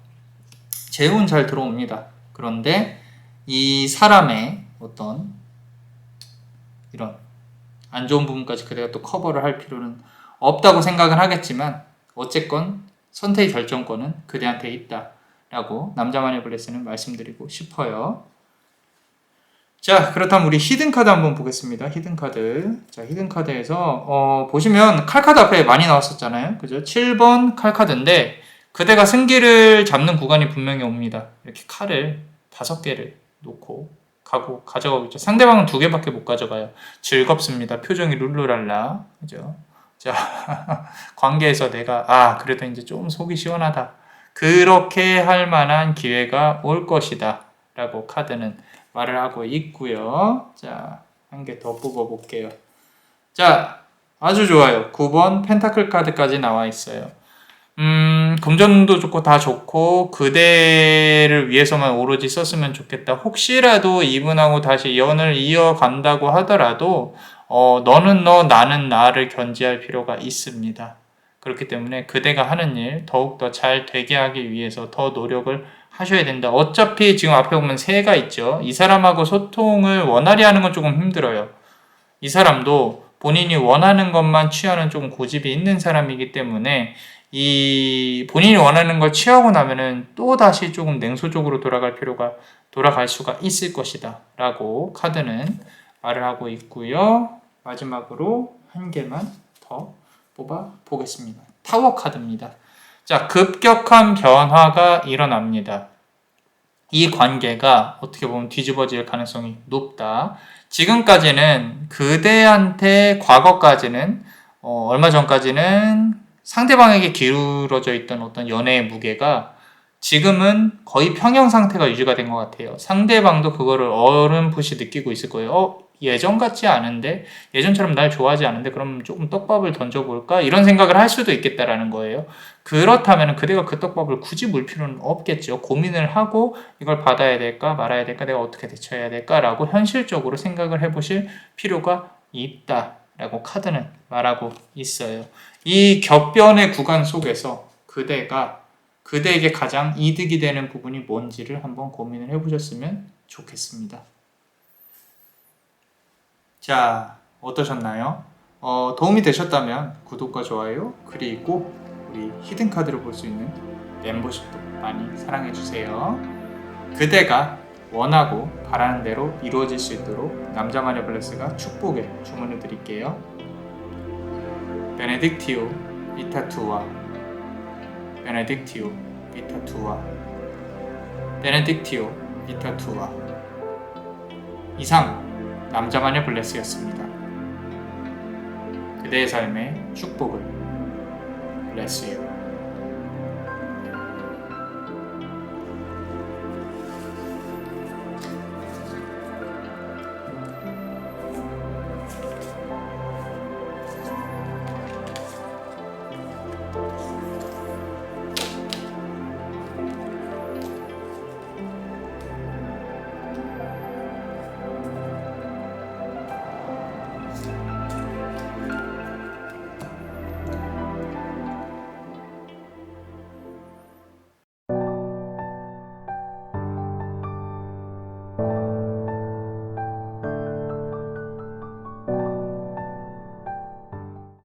재운 잘 들어옵니다. 그런데 이 사람의 어떤 이런 안 좋은 부분까지 그대가 또 커버를 할 필요는 없다고 생각을 하겠지만 어쨌건 선택의 결정권은 그대한테 있다라고 남자만의 블레스는 말씀드리고 싶어요. 자, 그렇다면 우리 히든카드 한번 보겠습니다. 히든카드. 자, 히든카드에서 보시면 칼카드 앞에 많이 나왔었잖아요. 그죠? 7번 칼카드인데 그대가 승기를 잡는 구간이 분명히 옵니다. 이렇게 칼을 5개를 놓고 가져가고 있죠. 상대방은 2개밖에 못 가져가요. 즐겁습니다. 표정이 룰루랄라. 그죠? 자, 관계에서 내가, 그래도 이제 좀 속이 시원하다. 그렇게 할 만한 기회가 올 것이다. 라고 카드는 말을 하고 있고요. 자, 한 개 더 뽑아볼게요. 자, 아주 좋아요. 9번 펜타클 카드까지 나와 있어요. 금전도 좋고 다 좋고 그대를 위해서만 오로지 썼으면 좋겠다. 혹시라도 이분하고 다시 연을 이어간다고 하더라도 너는 너 나는 나를 견지할 필요가 있습니다. 그렇기 때문에 그대가 하는 일 더욱더 잘 되게 하기 위해서 더 노력을 하셔야 된다. 어차피 지금 앞에 보면 새가 있죠. 이 사람하고 소통을 원활히 하는 건 조금 힘들어요. 이 사람도 본인이 원하는 것만 취하는 조금 고집이 있는 사람이기 때문에 이 본인이 원하는 걸 취하고 나면은 또 다시 조금 냉소적으로 돌아갈 수가 있을 것이다 라고 카드는 말을 하고 있고요. 마지막으로 한 개만 더 뽑아 보겠습니다. 타워 카드입니다. 자, 급격한 변화가 일어납니다. 이 관계가 어떻게 보면 뒤집어질 가능성이 높다. 지금까지는 그대한테 과거까지는 얼마 전까지는 상대방에게 기울어져 있던 어떤 연애의 무게가 지금은 거의 평형 상태가 유지가 된 것 같아요. 상대방도 그거를 어렴풋이 느끼고 있을 거예요. 예전 같지 않은데, 예전처럼 날 좋아하지 않은데, 그럼 조금 떡밥을 던져볼까? 이런 생각을 할 수도 있겠다라는 거예요. 그렇다면 그대가 그 떡밥을 굳이 물 필요는 없겠죠. 고민을 하고 이걸 받아야 될까, 말아야 될까, 내가 어떻게 대처해야 될까라고 현실적으로 생각을 해보실 필요가 있다라고 카드는 말하고 있어요. 이 격변의 구간 속에서 그대에게 가장 이득이 되는 부분이 뭔지를 한번 고민을 해보셨으면 좋겠습니다. 자, 어떠셨나요? 도움이 되셨다면 구독과 좋아요, 그리고 우리 히든카드를 볼 수 있는 멤버십도 많이 사랑해주세요. 그대가 원하고 바라는 대로 이루어질 수 있도록 남자만의 블레스가 축복의 주문을 드릴게요. 베네딕티오 비타 투아 베네딕티오 비타 투아 베네딕티오 비타 투아. 이상 남자마녀 블레스였습니다. 그대의 삶에 축복을. Bless you.